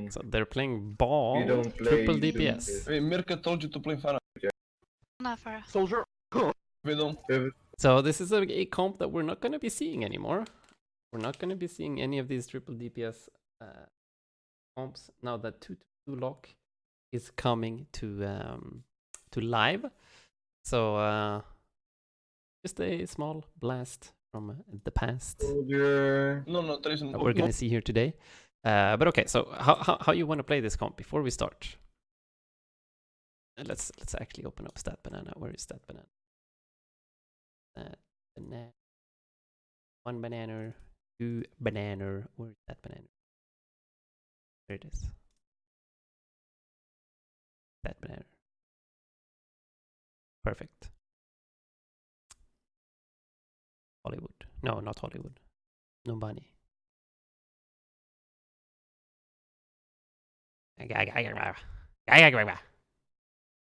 So they're playing ball, You don't play triple DPS. Hey, Mirka told you to play Pharah. Soldier. We don't. So this is a comp that we're not going to be seeing anymore. We're not going to be seeing any of these triple DPS comps now that 2-2 lock is coming to live. So just a small blast from the past Soldier. No, there isn't. that we're going to see here today. But okay, so how you want to play this comp before we start? Let's actually open up Stat Banana. Where is Stat Banana? Banana. 1 banana, 2 banana. Where is that banana? There it is. That banana. Perfect. Hollywood. No, not Hollywood. Numbani. I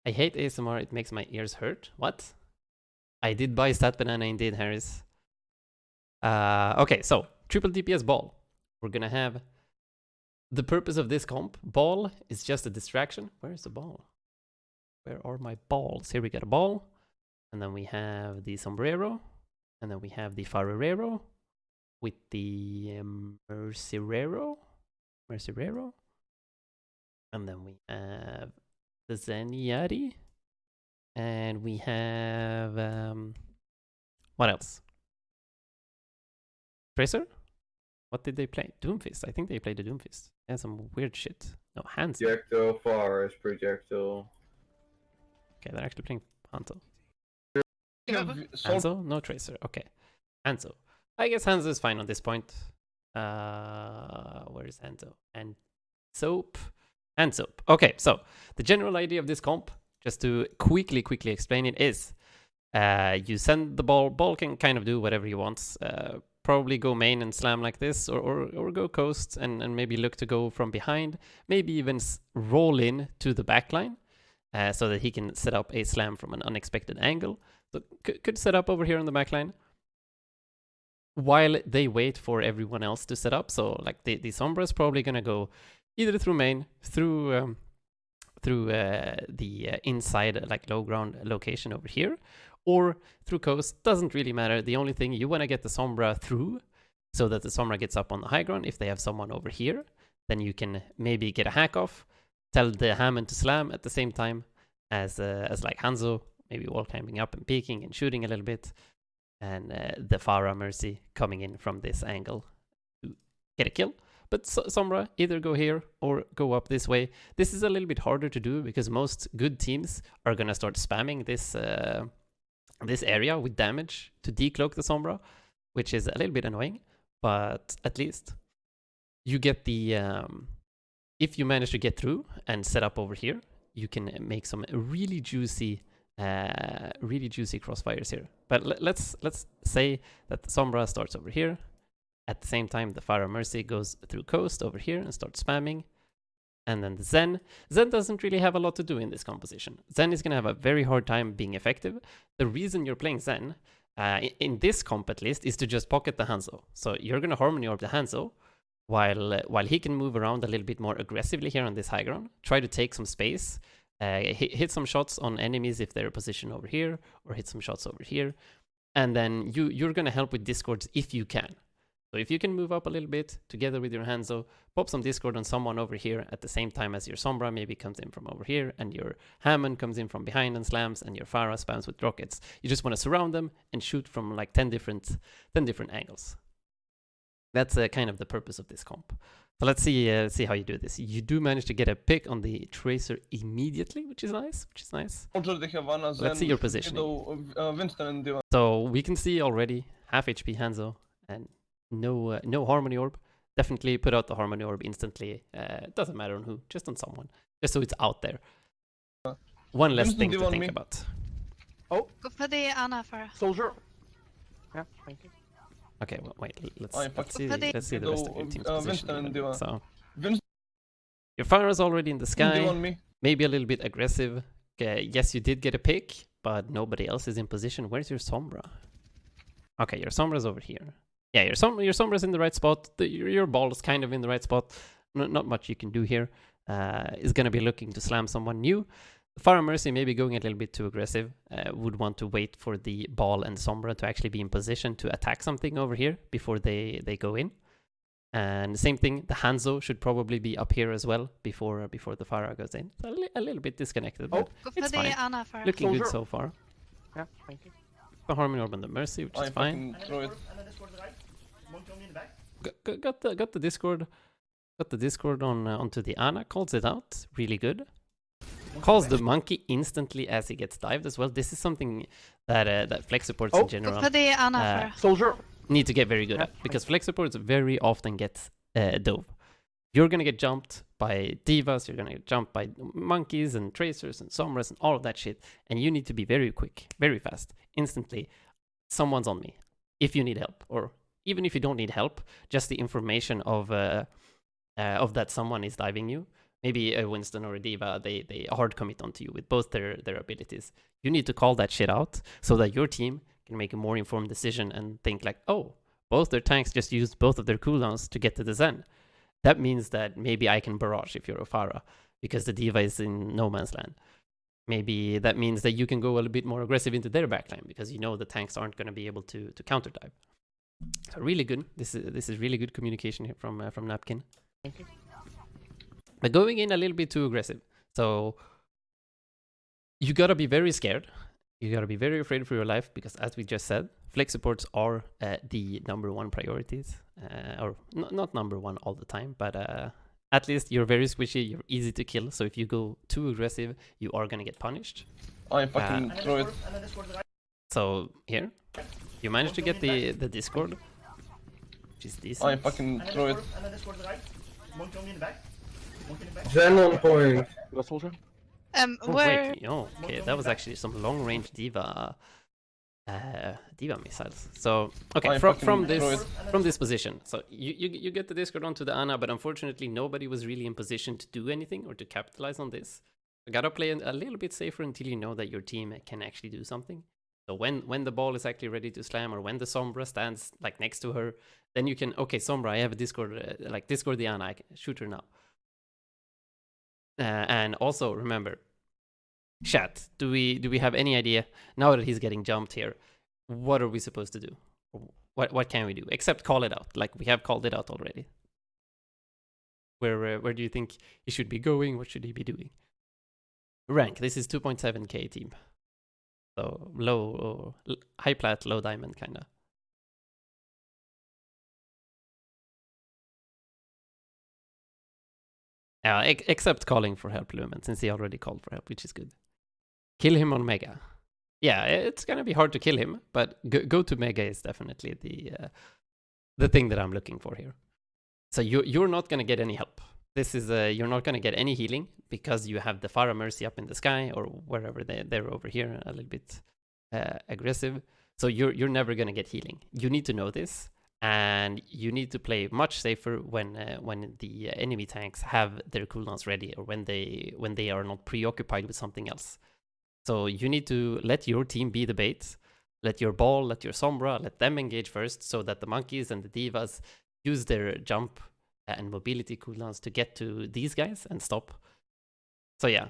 hate ASMR, it makes my ears hurt. What? I did buy Stat Banana indeed, Harris. Okay, so triple DPS ball. We're gonna have the purpose of this comp. Ball is just a distraction. Where is the ball? Where are my balls? Here we got a ball. And then we have the sombrero. And then we have the farerero with the mercerero. And then we have the Zenyatta. And we have what else? Tracer? What did they play? Doomfist. I think they played the Doomfist. Yeah, some weird shit. No, Hanzo. Projectile, Forest, Projectile. Okay, they're actually playing Hanzo. Soldier. Hanzo? No Tracer. Okay. Hanzo. I guess Hanzo is fine on this point. Where is Hanzo? And Soap. And Soap. Okay, so the general idea of this comp, just to quickly explain it, is you send the ball. Ball can kind of do whatever he wants. Probably go main and slam like this, or go coast and maybe look to go from behind. Maybe even roll in to the backline so that he can set up a slam from an unexpected angle. So could set up over here on the backline while they wait for everyone else to set up. So like the Sombra is probably gonna go either through main, through the inside like low ground location over here, or through coast. Doesn't really matter. The only thing, you want to get the Sombra through so that the Sombra gets up on the high ground. If they have someone over here, then you can maybe get a hack off, tell the Hammond to slam at the same time as like Hanzo, maybe wall climbing up and peeking and shooting a little bit, and the Farah Mercy coming in from this angle to get a kill. But Sombra, either go here or go up this way. This is a little bit harder to do because most good teams are going to start spamming this this area with damage to decloak the Sombra, which is a little bit annoying. But at least you get the... if you manage to get through and set up over here, you can make some really juicy crossfires here. But let's say that the Sombra starts over here. At the same time, the Farah Mercy goes through coast over here and starts spamming. And then the Zen doesn't really have a lot to do in this composition. Zen is going to have a very hard time being effective. The reason you're playing Zen, in this comp at least, is to just pocket the Hanzo. So you're going to Harmony Orb the Hanzo, while he can move around a little bit more aggressively here on this high ground. Try to take some space, hit some shots on enemies if they're positioned over here, or hit some shots over here. And then you're going to help with discords if you can. So if you can move up a little bit together with your Hanzo, pop some discord on someone over here at the same time as your Sombra maybe comes in from over here, and your Hammond comes in from behind and slams, and your Farah spams with rockets. You just want to surround them and shoot from like 10 different angles. That's kind of the purpose of this comp. So let's see how you do this. You do manage to get a pick on the Tracer immediately, which is nice. Also, they have Anna, Let's see your positioning. Winston and Divan. So we can see already half HP Hanzo and no Harmony Orb. Definitely put out the Harmony Orb instantly. It doesn't matter on who, just on someone. Just so it's out there. One less thing to think about. Go for the Anna first. Soldier. Yeah, thank you. Okay, well, wait. Let's see for the- the rest of your team's Winston position. and even. Divan. So Winston, your Farah is already in the sky. me. Maybe a little bit aggressive. Okay, yes, you did get a pick, but nobody else is in position. Where's your Sombra? Okay, your Sombra's over here. Yeah, your Sombra's in the right spot. Your ball is kind of in the right spot. not much you can do here. Is going to be looking to slam someone new. Pharah Mercy maybe going a little bit too aggressive. Would want to wait for the Ball and Sombra to actually be in position to attack something over here before they go in. And the same thing, the Hanzo should probably be up here as well before the Pharah goes in. So a little bit disconnected, but Go for it's the fine. Ana Farah. Looking good Soldier. so far. Yeah, thank you. The Harmony Orb on the Mercy, which is fine. fucking throw it. Got the Discord on onto the Ana, calls it out, really good. Calls the monkey instantly as he gets dived as well. This is something that that flex supports in Go general for the Ana Farah. Soldier. need to get very good at, because flex supports very often get dove. You're gonna get jumped by divas, you're gonna get jumped by monkeys and tracers and sombras and all of that shit, and you need to be very quick, very fast, instantly. Someone's on me. If you need help, or even if you don't need help, just the information of that someone is diving you. Maybe a Winston or a Diva, they hard commit onto you with both their abilities. You need to call that shit out so that your team can make a more informed decision and think like, oh, both their tanks just used both of their cooldowns to get to the Zen. That means that maybe I can barrage if you're a Pharah, because the Diva is in no man's land. Maybe that means that you can go a little bit more aggressive into their backline, because you know the tanks aren't going to be able to counter dive. So really good. This is really good communication here from Napkin. Thank you. But going in a little bit too aggressive. So you gotta be very scared. You gotta be very afraid for your life, because as we just said, flex supports are the #1 priorities. Or not #1 all the time, but at least you're very squishy, you're easy to kill. So if you go too aggressive, you are gonna get punished. I fucking throw it. So here, you managed to get the Discord, which is decent. I fucking throw it. Zen on point. Go soldier. Oh, Where? wait, no, okay, that was actually some long-range Diva missiles. So okay, I from fucking throw this position, so you get the Discord onto the Ana, but unfortunately nobody was really in position to do anything or to capitalize on this. You gotta play a little bit safer until you know that your team can actually do something. So when the Ball is actually ready to slam, or when the Sombra stands like next to her, then you can, okay, Sombra, I have a Discord, like Discord the Ana, I can shoot her now. And also remember, chat, do we have any idea now that he's getting jumped here? What are we supposed to do? What can we do except call it out? Like we have called it out already. Where do you think he should be going? What should he be doing? Rank. This is 2.7k team. So low, high plat, low diamond kinda. Except calling for help, Lumen, since he already called for help, which is good. Kill him on Mega. Yeah, it's gonna be hard to kill him, but go to Mega is definitely the thing that I'm looking for here. So you're not gonna get any help. This is you're not gonna get any healing, because you have the Pharah Mercy up in the sky, or wherever they're over here, a little bit aggressive. So you're never gonna get healing. You need to know this. And you need to play much safer when the enemy tanks have their cooldowns ready, or when they are not preoccupied with something else. So you need to let your team be the bait. Let your Ball, let your Sombra, let them engage first, so that the monkeys and the divas use their jump and mobility cooldowns to get to these guys and stop. So yeah,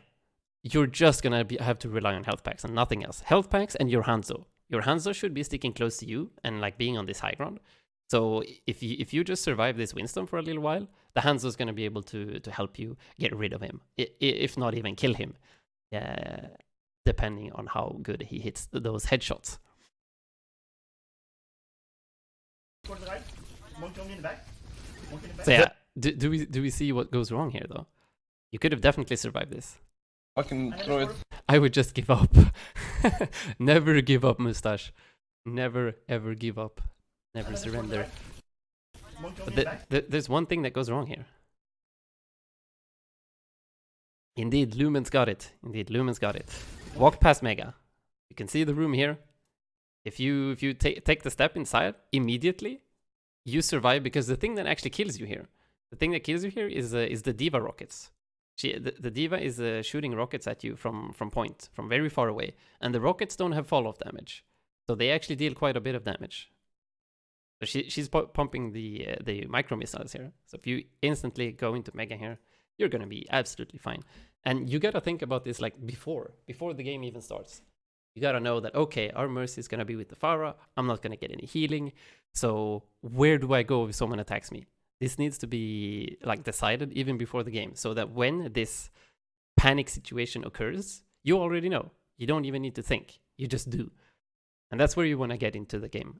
you're just gonna have to rely on health packs and nothing else. Health packs and your Hanzo. Your Hanzo should be sticking close to you and like being on this high ground. So if you just survive this Winston for a little while, the Hanzo is going to be able to help you get rid of him, if not even kill him, depending on how good he hits those headshots. So yeah, do we see what goes wrong here though? You could have definitely survived this. Fucking throw it. I would just give up. Never give up, Mustache. Never ever give up. Never surrender. But there's one thing that goes wrong here. Indeed, Lumen's got it. Walk past Mega. You can see the room here. If you take the step inside, immediately you survive, because the thing that actually kills you here, is the Diva rockets. The Diva is shooting rockets at you from point, from very far away, and the rockets don't have fall-off damage, so they actually deal quite a bit of damage. So she's pumping the micro missiles here. So if you instantly go into Mega here, you're gonna be absolutely fine. And you gotta think about this like before the game even starts. You gotta know that, okay, our Mercy is gonna be with the Pharah. I'm not gonna get any healing. So where do I go if someone attacks me? This needs to be like decided even before the game, so that when this panic situation occurs, you already know. You don't even need to think. You just do. And that's where you want to get into the game.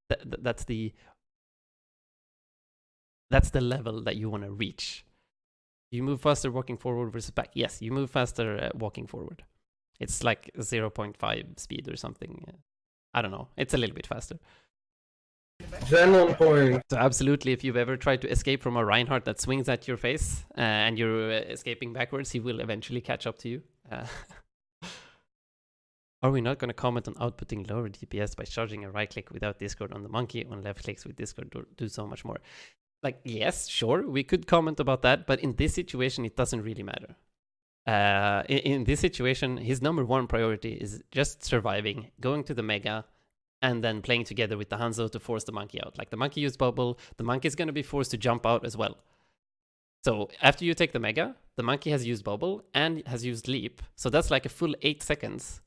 That's the level that you want to reach. You move faster walking forward versus back. Yes, you move faster walking forward. It's like 0.5 speed or something. I don't know. It's a little bit faster. Zen on point. So absolutely, if you've ever tried to escape from a Reinhardt that swings at your face and you're escaping backwards, he will eventually catch up to you. Are we not going to comment on outputting lower DPS by charging a right click without Discord on the monkey, on left clicks with Discord do so much more? Like, yes, sure, we could comment about that, but in this situation, it doesn't really matter. In this situation, his number one priority is just surviving, going to the Mega, and then playing together with the Hanzo to force the monkey out. Like, the monkey used bubble, the monkey is going to be forced to jump out as well. So after you take the Mega, the monkey has used bubble and has used leap. So that's like a full 8 seconds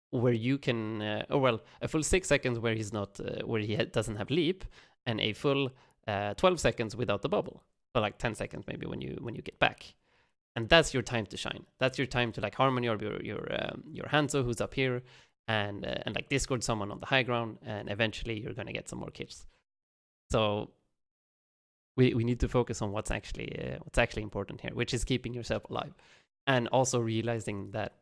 where you can, a full 6 seconds where he's not, where he doesn't have leap, and a full 12 seconds without the bubble. So like 10 seconds maybe when you get back. And that's your time to shine. That's your time to like harmony or your Hanzo who's up here, and like Discord someone on the high ground, and eventually you're gonna get some more kills. So we need to focus on what's actually important here, which is keeping yourself alive, and also realizing that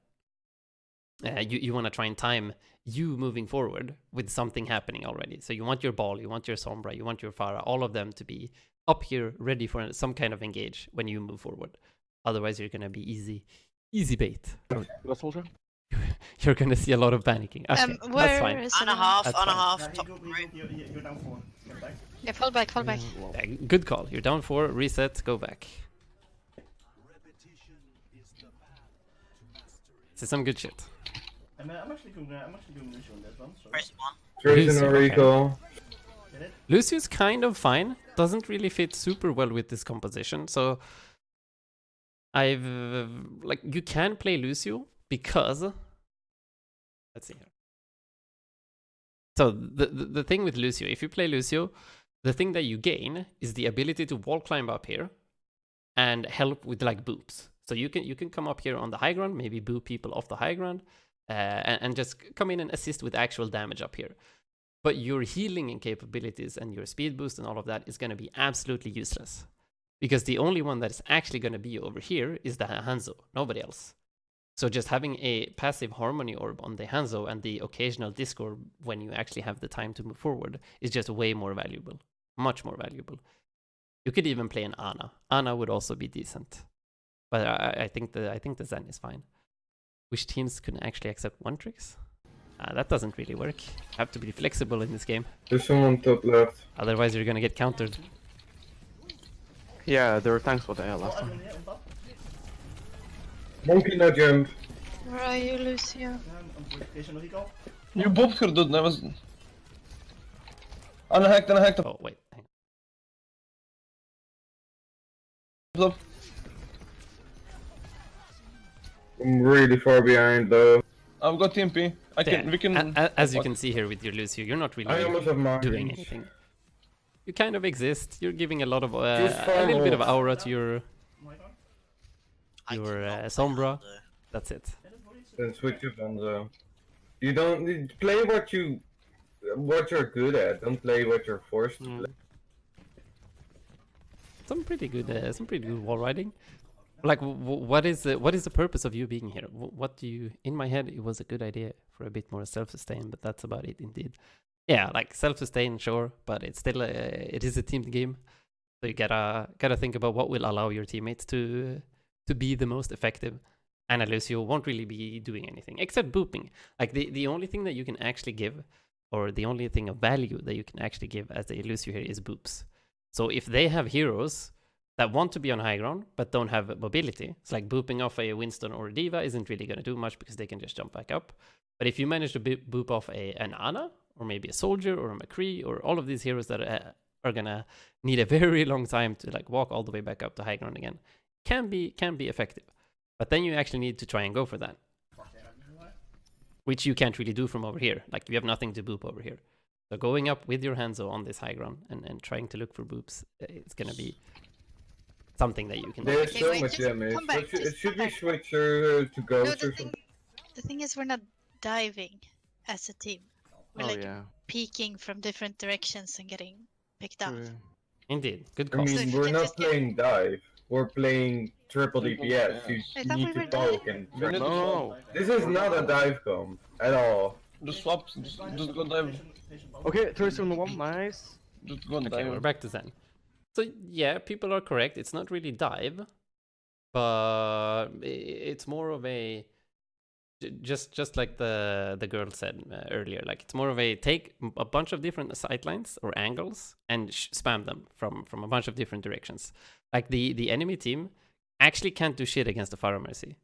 you want to try and time you moving forward with something happening already. So you want your ball, you want your Sombra, you want your Pharah, all of them to be up here ready for some kind of engage when you move forward. Otherwise, you're gonna be easy bait. Go soldier. You're gonna see a lot of panicking. Okay, that's fine. Is On a it? half, That's on a fine. half, top right. You're down 4. Get back. Yeah, fall back, fall back. Good call. You're down 4. Reset. Go back. This is some good shit. I'm actually doing Lucio on that one. So. Press 1. Tracer no Okay. recall. Get it? Lucio's kind of fine. Doesn't really fit super well with this composition. So I've like, you can play Lucio because, let's see here. So the thing with Lucio, if you play Lucio, the thing that you gain is the ability to wall climb up here and help with like boops. So you can come up here on the high ground, maybe boop people off the high ground, and just come in and assist with actual damage up here. But your healing and capabilities and your speed boost and all of that is going to be absolutely useless. Because the only one that is actually going to be over here is the Hanzo, nobody else. So just having a passive harmony orb on the Hanzo and the occasional Discord when you actually have the time to move forward is just way more valuable. Much more valuable. You could even play an Ana. Ana would also be decent. But I think the Zen is fine. Which teams can actually accept one tricks? That doesn't really work. You have to be flexible in this game. There's someone top left. Otherwise you're gonna get countered. Yeah, there were times for the air last time. On top. Monkey no jump. Where are you, Lucio? On Tracer no recall. You both her dude. That was. Unhacked. Oh wait, hang Up. I'm really far behind though. I've got TMP. on. We can. As you can see here with your Lucio, you're not I really almost have mine. doing anything. You kind of exist. You're giving a lot of Just a little bit of follow. aura to your My turn. I Your, cannot play Sombra. Hunter. that's it. Get it, boys. Then switch your Hanzo. You don't need play what you're good at. Don't play what you're forced to Mm. play. Some pretty good wall riding. Like, what is the purpose of you being here? What do you? In my head, it was a good idea for a bit more self-sustain, but that's about it, indeed. Yeah, like self-sustain, sure, but it's still it is a team game, so you gotta think about what will allow your teammates to be the most effective. And Lucio won't really be doing anything except booping. Like the only thing that you can actually give, or the only thing of value that you can actually give as a Lucio here is boops. So if they have heroes that want to be on high ground but don't have mobility, it's like booping off a Winston or a Diva isn't really going to do much because they can just jump back up. But if you manage to boop off an Ana or maybe a soldier or a McCree or all of these heroes that are gonna need a very long time to like walk all the way back up to high ground again, can be effective. But then you actually need to try and go for that, which you can't really do from over here. Like you have nothing to boop over here. So going up with your Hanzo on this high ground and trying to look for boops, it's gonna be something that you can do. There's Okay, so wait, much just damage. come back, It should, just should come be back. switcher to No, ghost or something. the thing is we're not diving as a team. We're Oh like yeah. peeking from different directions and getting picked up. True. Indeed, good I call. So mean, if you we're can not just get- playing dive. We're playing triple Triple DPS. DPS. You I thought need we to were poke diving. and We need to No. swap. This is not a dive comp at all. Just swap. Just go dive. Okay, 3-7-1, nice. Just go Okay, we're dive. back to Zen. So yeah, people are correct. It's not really dive, but it's more of a just like the girl said earlier. Like it's more of a take a bunch of different sightlines or angles and spam them from a bunch of different directions. Like the enemy team actually can't do shit against the Pharaoh Mercy.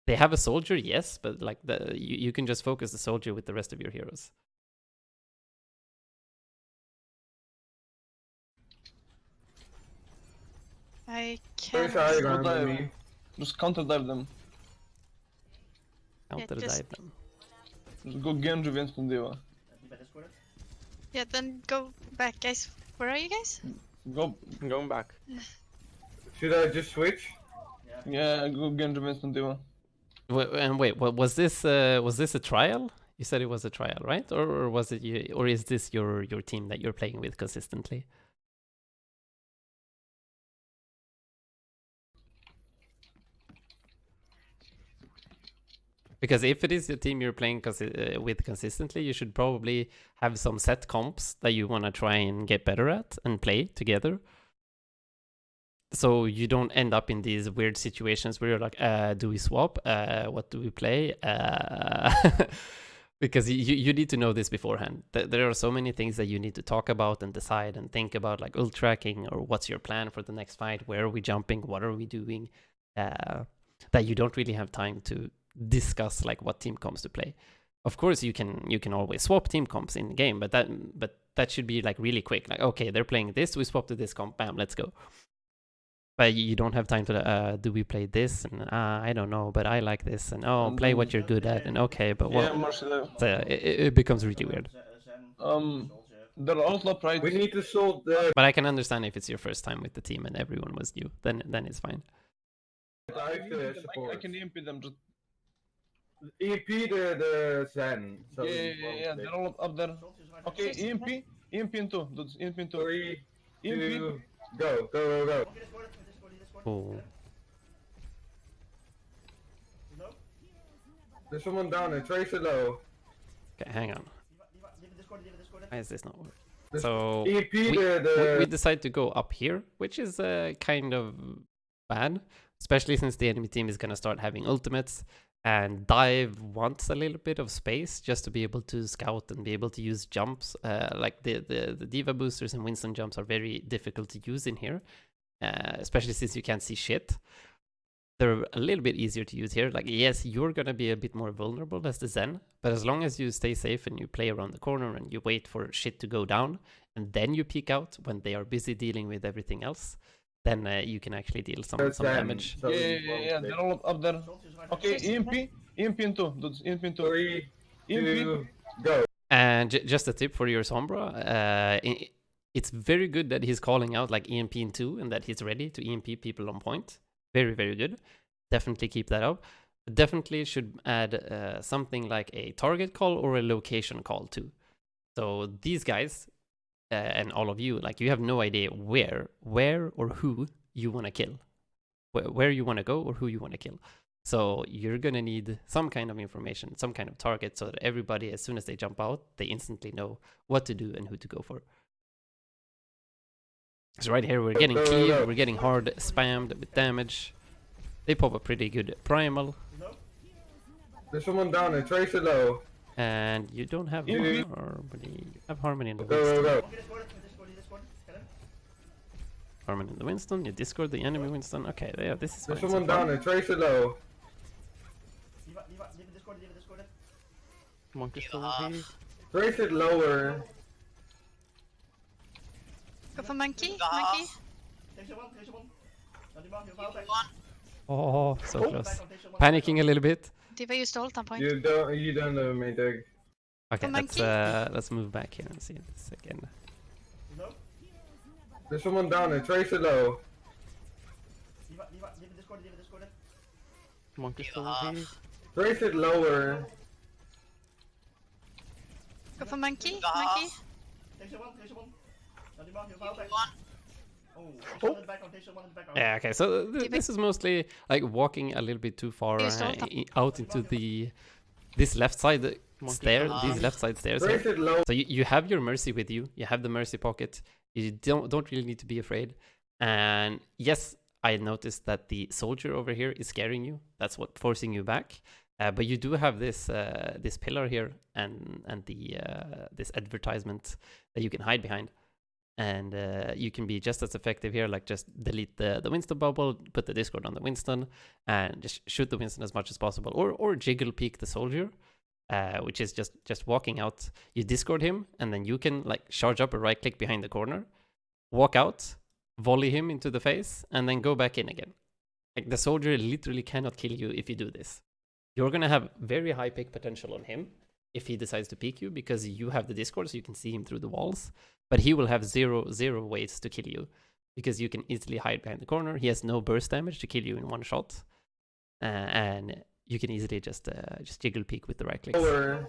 They have a soldier, yes, but like you can just focus the soldier with the rest of your heroes. I Where's can't. high Go ground with dive. me? Just counter dive them. Counter just- dive them. Just go Genji Winston Diva. Yeah, then go back, guys. Where are you guys? Go. I'm going back. Should I just switch? Yeah, go Genji Winston Diva. And wait, was this a trial? You said it was a trial, right? Or was it you? Or is this your team that you're playing with consistently? Because if it is the team you're playing with consistently, you should probably have some set comps that you want to try and get better at and play together. So you don't end up in these weird situations where you're like, do we swap? What do we play? Because you need to know this beforehand. There are so many things that you need to talk about and decide and think about, like ult tracking or what's your plan for the next fight? Where are we jumping? What are we doing? That you don't really have time to discuss like what team comps to play. Of course, you can always swap team comps in the game, but that should be like really quick. Like, okay, they're playing this, we swap to this comp, bam, let's go. But you don't have time to do we play this, and I don't know, but I like this, and oh, play what you're good at, and okay, but Yeah, what? Marcelo. It becomes really weird. They're outlaw right. We need to solve the But I can understand if it's your first time with the team and everyone was new, then it's fine. dive I support. can EMP them. Just EP the Zen. So yeah. They're all up there. Okay, EMP into. Dudes, EMP into. 3, EMP. 2, go. Oh, There's someone down there. Tracer low. okay, hang on. Why is this not working? This- So EP we decide to go up here, which is kind of bad, especially since the enemy team is going to start having ultimates, and dive wants a little bit of space just to be able to scout and be able to use jumps. Like the diva boosters and Winston jumps are very difficult to use in here, especially since you can't see shit. They're a little bit easier to use here. Like, yes, you're going to be a bit more vulnerable as the Zen, but as long as you stay safe and you play around the corner and you wait for shit to go down, and then you peek out when they are busy dealing with everything else, then you can actually deal some damage. So Yeah. They're all up there. Okay, EMP into. Dudes, EMP into. 3, EMP. 2, go. And just a tip for your Sombra, it's very good that he's calling out like EMP in 2 and that he's ready to EMP people on point. Very, very good. Definitely keep that up. Definitely should add something like a target call or a location call too. So these guys and all of you, like you have no idea where or who you want to kill, where you want to go or who you want to kill. So you're going to need some kind of information, some kind of target, so that everybody, as soon as they jump out, they instantly know what to do and who to go for. So right here, we're getting cleaved, we're getting hard spammed with damage. They pop a pretty good primal, There's someone down there. Tracer low. and you don't have Yeah. harmony. You have harmony in the Go. Winston. Harmony in the Winston. You discord the enemy Winston. Okay, yeah, this is fine. There's so someone far. down there. Tracer low. Monkey still here. Trace it lower. Go for monkey. Gas. Monkey. Take your one. Now Diva, you power back. One. Oh, so Back close. on, take your one. Panicking a little bit. Diva used ult on point. You don't have main tag. Okay, monkey? let's move back here and see this again. Low. There's someone down there. Trace it low. Diva Discord. Monkey still Gas. here. Trace it lower. Go for monkey. Gas. Monkey. Take your one. Now Diva, you power back. One. Oh, take your one in the back on, take your one in the back on. Yeah, okay, so this is mostly like walking a little bit too far You stole out into this left side stair, Monkey. these left side stairs Trace here. it low. So you have your mercy with you, you have the mercy pocket, you don't really need to be afraid. And yes, I noticed that the soldier over here is scaring you, that's what forcing you back. But you do have this this pillar here and the this advertisement that you can hide behind. And you can be just as effective here, like just delete the Winston bubble, put the Discord on the Winston, and just shoot the Winston as much as possible, or jiggle peek the soldier, which is just walking out. You Discord him, and then you can like charge up a right click behind the corner, walk out, volley him into the face, and then go back in again. Like the soldier literally cannot kill you if you do this. You're gonna have very high pick potential on him if he decides to peek you, because you have the Discord, so you can see him through the walls. But he will have zero ways to kill you, because you can easily hide behind the corner. He has no burst damage to kill you in one shot, and you can easily just jiggle peek with the right clicks. Lower.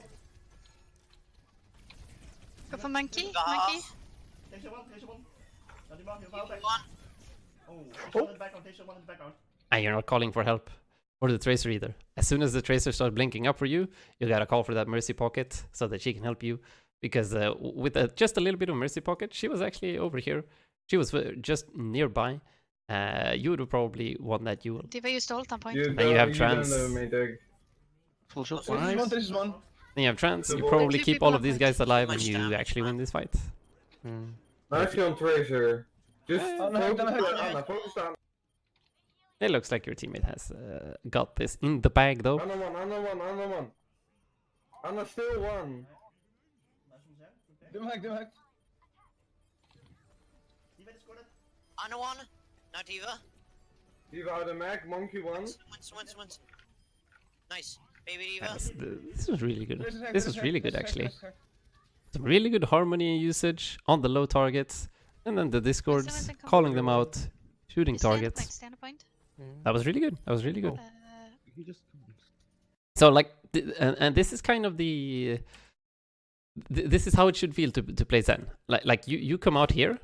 Go for monkey. Gas. Monkey. Take your one. Now Diva, you power back. One. Oh, take your one in the back on, take your one in the back on. And you're not calling for help, or the tracer either. As soon as the tracer starts blinking up for you, you gotta call for that mercy pocket so that she can help you. Because with just a little bit of mercy pocket, she was actually over here. She was just nearby. You would have probably won that duel. Diva used ult on point. You have don't trance. have main tag. Full shot. This is one. Then you have trance. You Double. probably Two keep people all on of these point. guys alive, and Much you damage, actually win man. this fight. Nice on Tracer. Just no, focus no, on no. Anna. Focus on It looks like your teammate has got this in the bag, though. Anna one. Anna still one. Nice one, Zen. Okay. Dim hack. Diva Discorded. Anna one. Now Diva. Diva out of mag. Monkey one. Wins. Nice. Baby Diva. Nice. This was really good. This was really good, actually. Some really good harmony usage on the low targets, and then the Discords, Someone can calling them out, shooting You stand on targets. point, stand on point. That was really good. That was really good. He just So like, and this is kind of this is how it should feel to play Zen. Like you come out here,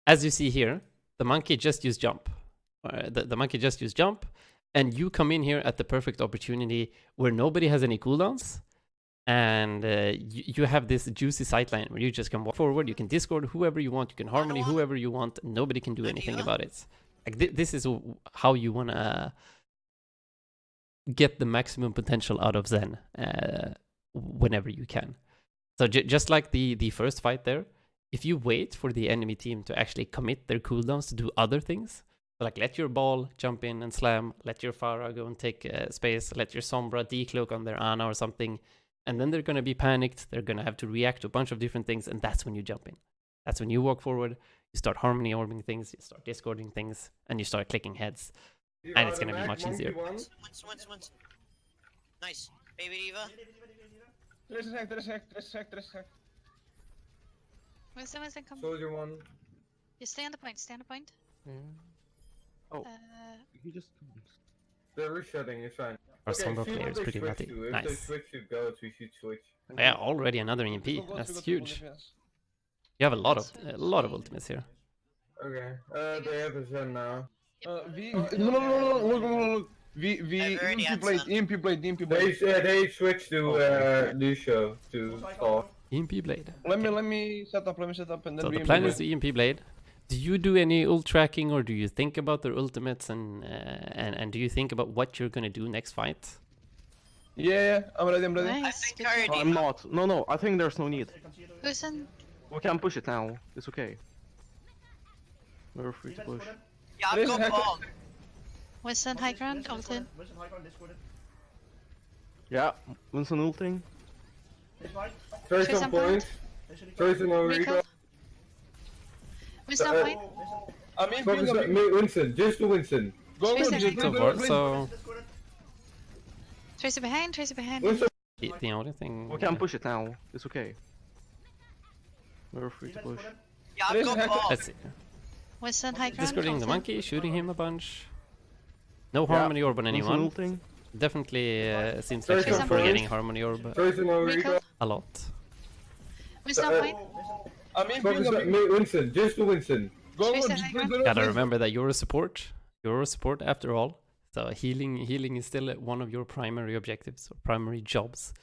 as you see here, the monkey just used jump. The monkey just used jump, and you come in here at the perfect opportunity where nobody has any cooldowns, and you have this juicy sightline where you just can walk forward, you can Discord whoever you want, you can harmony whoever you want, and nobody can do anything about it. Like this is how you wanna get the maximum potential out of Zen whenever you can. So just like the first fight there, if you wait for the enemy team to actually commit their cooldowns to do other things, so like let your ball jump in and slam, let your Pharah go and take space, let your Sombra decloak on their Ana or something, and then they're going to be panicked, they're going to have to react to a bunch of different things, and that's when you jump in. That's when you walk forward, you start harmony orbing things, you start discording things, and you start clicking heads. Diva And it's out of gonna be mag, much monkey easier. one. Wins. Nice. Baby Diva. Tres hack. Winston, come. Soldier one. You stay on the point, stand on point. Oh. he just They're resetting. It's fine. Our Okay, Sombra see player what is they pretty switch nutty. to. If they Nice. switch to goats, we should switch. Yeah, already another EMP. That's huge. You have a lot of ultimates here. Okay. They have a Zen now. No, look. I've already EMP blade. They switched to Lucio to Thor. EMP Blade. Let me set up, and then So we the plan EMP is the EMP Blade. Do you do any ult tracking, or do you think about their ultimates, and do you think about what you're gonna do next fight? Yeah, I'm ready. I Nice. think good I job. already. I'm not. No, I think there's no need. Who's in? We can push it now. It's okay. We're free to push. Yeah, I've got ball. Winston high ground, ult in. Winston high ground, Discorded. Yeah, Winston ulting. He's right. Trace Trace on on point. Trace on Recall. recall. Winston point. I'm in Focus ping. on Winston, just to Winston. Go, Tracer just So far, so Tracer behind, Tracer behind. Winston, the only thing... We can push it now. It's okay. We're free to push. Yeah, I've got bomb. Let's see. Winston high ground. Discarding the ulted. monkey, shooting him a bunch. No harmony orb on Winston anyone. ulting. Definitely seems like Tracer you're on forgetting point. harmony orb Trace on recall. Recall. a lot. Winston point. I'm in Focus on ping. Winston, just to Winston. Go, Tracer just high please, ground. Gotta remember that you're a support. You're a support after all. So healing is still one of your primary objectives or primary jobs.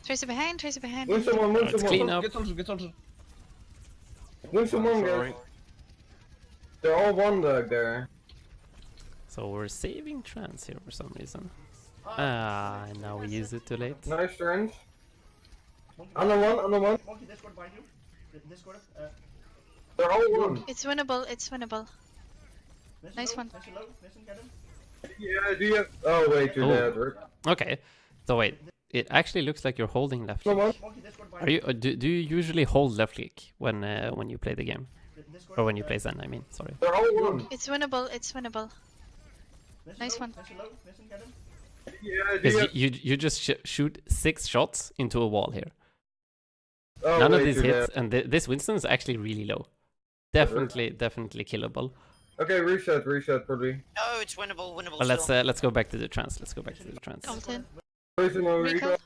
Tracer behind, Tracer behind. Winston one, Let's Winston clean one. up. Get soldier, get soldier. Winston one, Sorry. guys. They're all one dog there. So we're saving trans here for some reason. Ah, and now we use it too late. Nice turns. On the one, on the one. Monkey Discord behind you. Discord. They're all one. It's winnable, it's winnable. Nice one. Listen low, listen, get him. Yeah, do you have... Oh, wait, you're Oh. dead, Rick. Okay. So wait, it actually looks like you're holding left Come click. on. Monkey Discord Are behind you? Do you usually hold left click when you play the game, Discord. or when you play Zen? I mean, sorry. They're all one. It's winnable, it's winnable. Listen Nice low, one. Listen low, listen, get him. Yeah, do Because you have... you just shoot 6 shots into a wall here. Oh, None of wait, these you're hits, dead. and this Winston is actually really low. Definitely killable. Okay, reset, probably. No, it's winnable, winnable But still. let's go back to the trans. Let's go back to the trans. Ulted. Tracer no Recall. recall.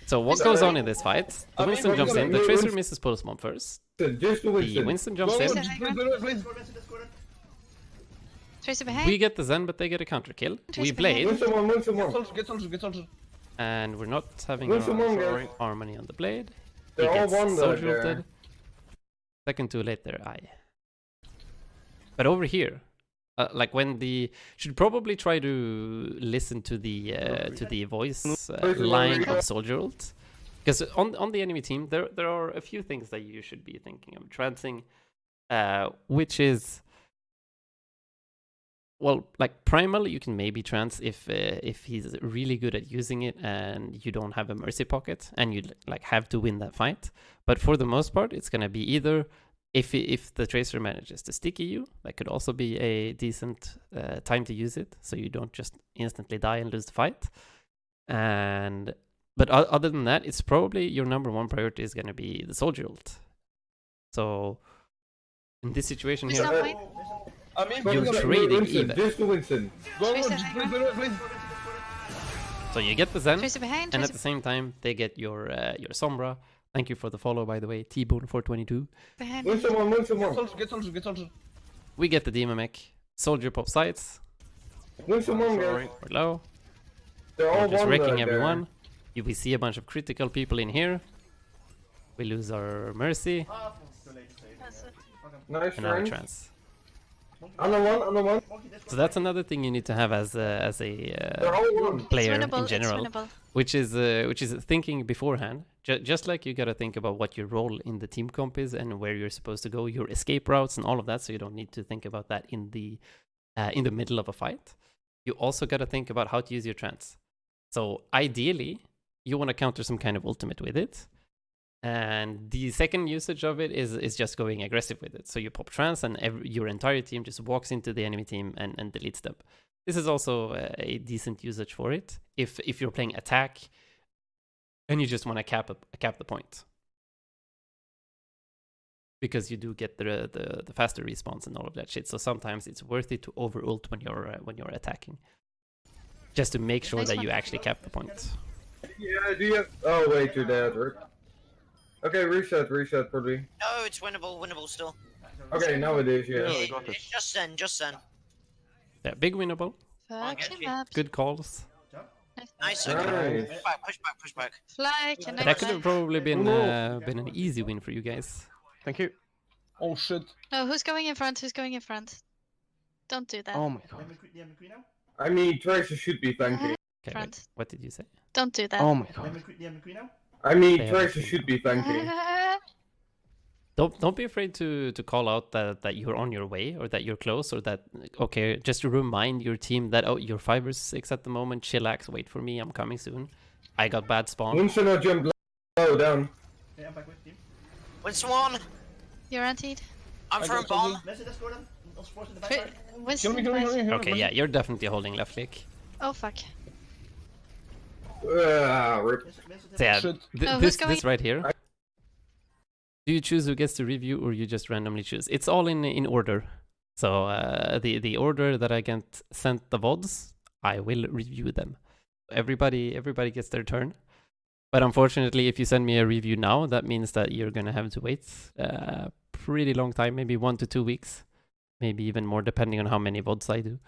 So what goes on in this fight? The Winston jumps in. The Tracer misses post bomb first. Just to The Winston. Winston jumps Go, in. just please, please. Discord, listen, Discord. Tracer behind. We get the Zen, but they get a counter kill. We Tracer blade, Winston one, Winston Get one. soldier, get soldier, get soldier. and we're not having Winston one, our guys. harmony on the blade. He They're all gets one dog soldier there. ulted. Second too late there, aye. But over here, like when the should probably try to listen to the voice line of soldier ult, because on the enemy team there are a few things that you should be thinking of transing, which is, well, like primal you can maybe trans if he's really good at using it and you don't have a mercy pocket and you like have to win that fight. But for the most part, it's gonna be either if the tracer manages to sticky you, that could also be a decent time to use it, so you don't just instantly die and lose the fight. But other than that, it's probably your number one priority is gonna be the soldier ult. So in this situation Who's here, that point? I'm in You're ping. trading Winston, even. just to Winston. Go, Tracer just high please, please. so you get the Zen, Tracer behind. and at Tracer the same time they get your Sombra. Thank you for the follow, by the way, T-Bone422. behind. Winston one, Winston Get one. soldier, get soldier, get soldier. We get the Demon Mech. Soldier pop sights. Winston one, guys. We're low. They're We're all just one wrecking dog everyone. We see a bunch of critical people in here. We lose our Mercy. Ah, too late to save. That's it. there. Nice And now we turns. trans. On the one, on the one. Monkey Discord So that's another thing you need to have as They're a all one. player It's winnable, in general, it's winnable. which is thinking beforehand. Just like you gotta think about what your role in the team comp is and where you're supposed to go, your escape routes and all of that. So you don't need to think about that in the middle of a fight. You also gotta think about how to use your trance. So ideally, you want to counter some kind of ultimate with it. And the second usage of it is just going aggressive with it. So you pop trance and your entire team just walks into the enemy team and deletes them. This is also a decent usage for it if you're playing attack and you just want to cap the point. Because you do get the faster response and all of that shit. So sometimes it's worth it to over ult when you're attacking. Just to make sure Nice that one. you actually cap the point. Yeah, do you have... Oh, wait, you're dead, Rick. Okay, reset, probably. No, it's winnable still. Okay, now it is, yeah. Yeah, we got it. It's just Zen, just Zen. Yeah, big winnable. Fucking you. up. Good calls. Nice, Nice. okay. Push back. Fly, can I That could fly? have probably been No. been an easy win for you guys. Thank you. Oh shit. No, who's going in front? Who's going in front? Don't do that. Oh my god. Do you have McCree now? I mean, Tracer should be thanking. Okay, wait, Front. what did you say? Don't do that. Oh my Do god. you have McCree now? I mean, Yeah, Tracer but- should be thanking. don't be afraid to call out that you're on your way, or that you're close, or that, okay, just to remind your team that, oh, you're 5 or 6 at the moment, chillax, wait for me, I'm coming soon. I got bad spawn. Winston or jump low down. Yeah, I'm back with team. Winston one. You're antied. I'm I throwing got bomb. something. Messi, let's go then. I'll support in the Fi- backside. Winston, Kill me, nice. kill me. Okay, yeah, you're definitely holding left click. Oh fuck. Rip. Vincent, So yeah, Shit. Oh, who's this right here. Do you choose who gets to review, or you just randomly choose? It's all in order. So the order that I get sent the VODs, I will review them. Everybody gets their turn. But unfortunately, if you send me a review now, that means that you're gonna have to wait a pretty long time, maybe 1 to 2 weeks, maybe even more, depending on how many VODs I do.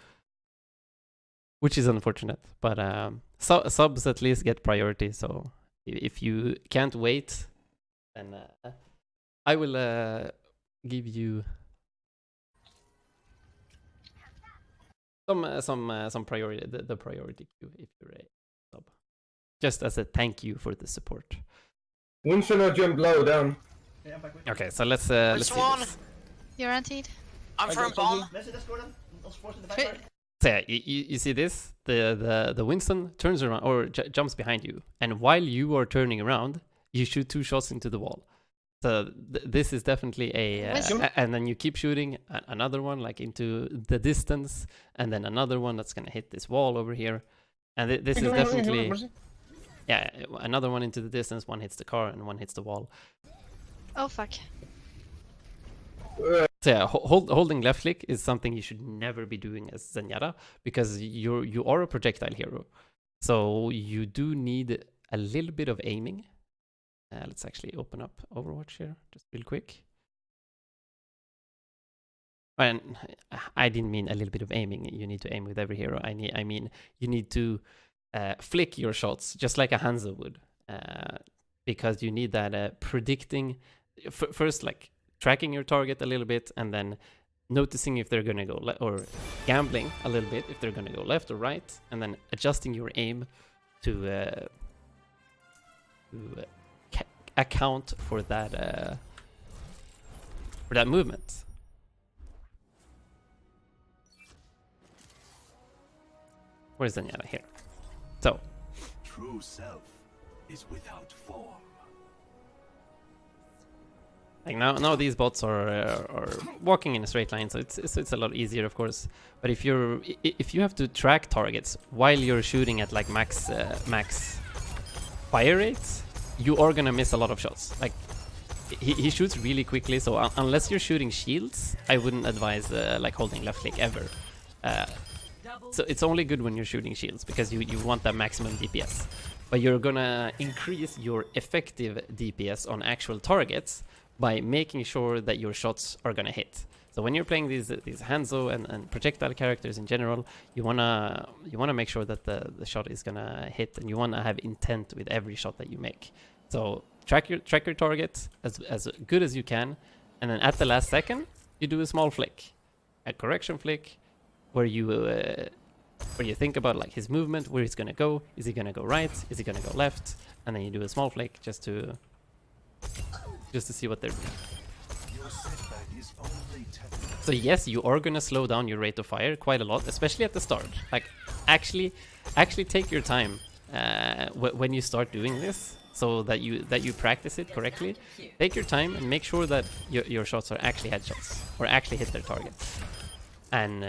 Which is unfortunate, but subs at least get priority. So if you can't wait, then I will give you some priority, the priority queue if you're a sub, just as a thank you for the support. Winston or jump low down. Yeah, I'm back with Okay, so let's see one. this. You're antied. I'm I throwing got something. bomb. Messi, let's go then. I'll support in the Fi- backside. So yeah, you see this? The Winston turns around, or jumps behind you, and while you are turning around, you shoot 2 shots into the wall. So this is definitely and then you keep shooting another one like into the distance, and then another one that's gonna hit this wall over here, and this is definitely, yeah, another one into the distance. One hits the car and one hits the wall. Oh fuck. So yeah, holding left click is something you should never be doing as Zenyatta, because you are a projectile hero, so you do need a little bit of aiming. Let's actually open up Overwatch here, just real quick. And I didn't mean a little bit of aiming. You need to aim with every hero. I mean you need to flick your shots just like a Hanzo would, because you need that predicting first, like tracking your target a little bit, and then noticing if they're gonna go or gambling a little bit if they're gonna go left or right, and then adjusting your aim to account for that movement. Where's Zenyatta? Here. So True self is without form. like now these bots are walking in a straight line, so it's a lot easier, of course. But if you have to track targets while you're shooting at like max fire rates, you are gonna miss a lot of shots. Like he shoots really quickly, so unless you're shooting shields, I wouldn't advise like holding left click ever. So it's only good when you're shooting shields, because you want that maximum DPS. But you're gonna increase your effective DPS on actual targets by making sure that your shots are gonna hit. So when you're playing these Hanzo and projectile characters in general, you wanna make sure that the shot is gonna hit, and you wanna have intent with every shot that you make. So track your target as good as you can, and then at the last second you do a small flick, a correction flick, where you think about like his movement, where he's gonna go. Is he gonna go right? Is he gonna go left? And then you do a small flick just to see what they're doing. So yes, you are gonna slow down your rate of fire quite a lot, especially at the start. Like actually take your time when you start doing this, so that you practice it correctly. Take your time and make sure that your shots are actually headshots or actually hit their targets. And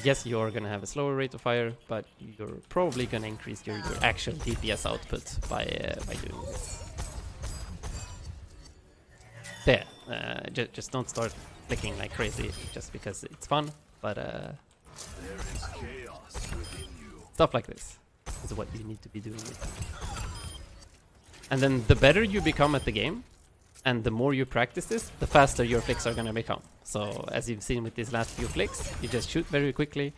yes, you're gonna have a slower rate of fire, but you're probably gonna increase your actual DPS output by doing this. There, just don't start flicking like crazy just because it's fun, but stuff like this is what you need to be doing with them. And then the better you become at the game, and the more you practice this, the faster your flicks are gonna become. So as you've seen with these last few flicks, you just shoot very quickly,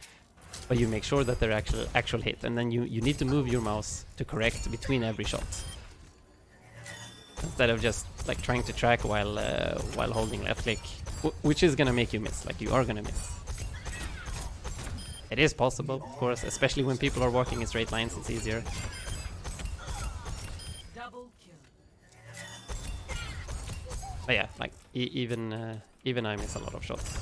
but you make sure that they're actual hit, and then you need to move your mouse to correct between every shot, instead of just like trying to track while holding left click, which is gonna make you miss. Like you are gonna miss. It is possible, of course, especially when people are walking in straight lines. It's easier. But yeah, like even I miss a lot of shots.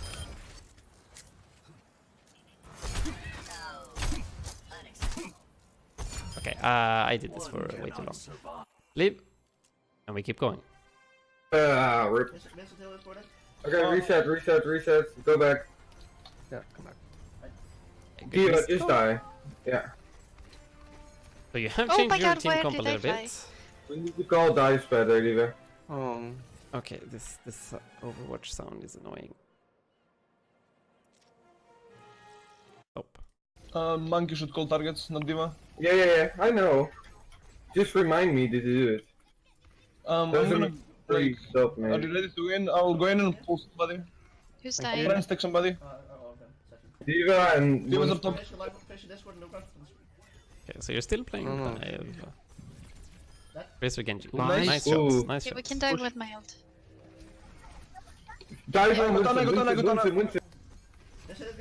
Okay, I did this for way too long. Leave, and we keep going. Rip. Vincent Hill is for that. Okay, reset. Go back. Yeah, come back. Diva, just die. Yeah. So you have Oh changed my your God, team where comp a did I little die? bit. We need to call dice better, Diva. Okay, this Overwatch sound is annoying. Stop. Monkey should call targets, not Diva. Yeah, I know. Just remind me to do it. I'm gonna, Doesn't really like, stop are me. you ready to win? I'll go in and pull somebody. Who's I'll dying? friends take somebody. Okay. Session. Diva and Diva's up top. Finish your live, finish your Discord, no ground. Okay, so you're still playing No. dive. That- Razor Genji. Ooh, Nice. nice Ooh. shots. Nice Okay, we shots. can die with my ult. dive on Gotana. Winston.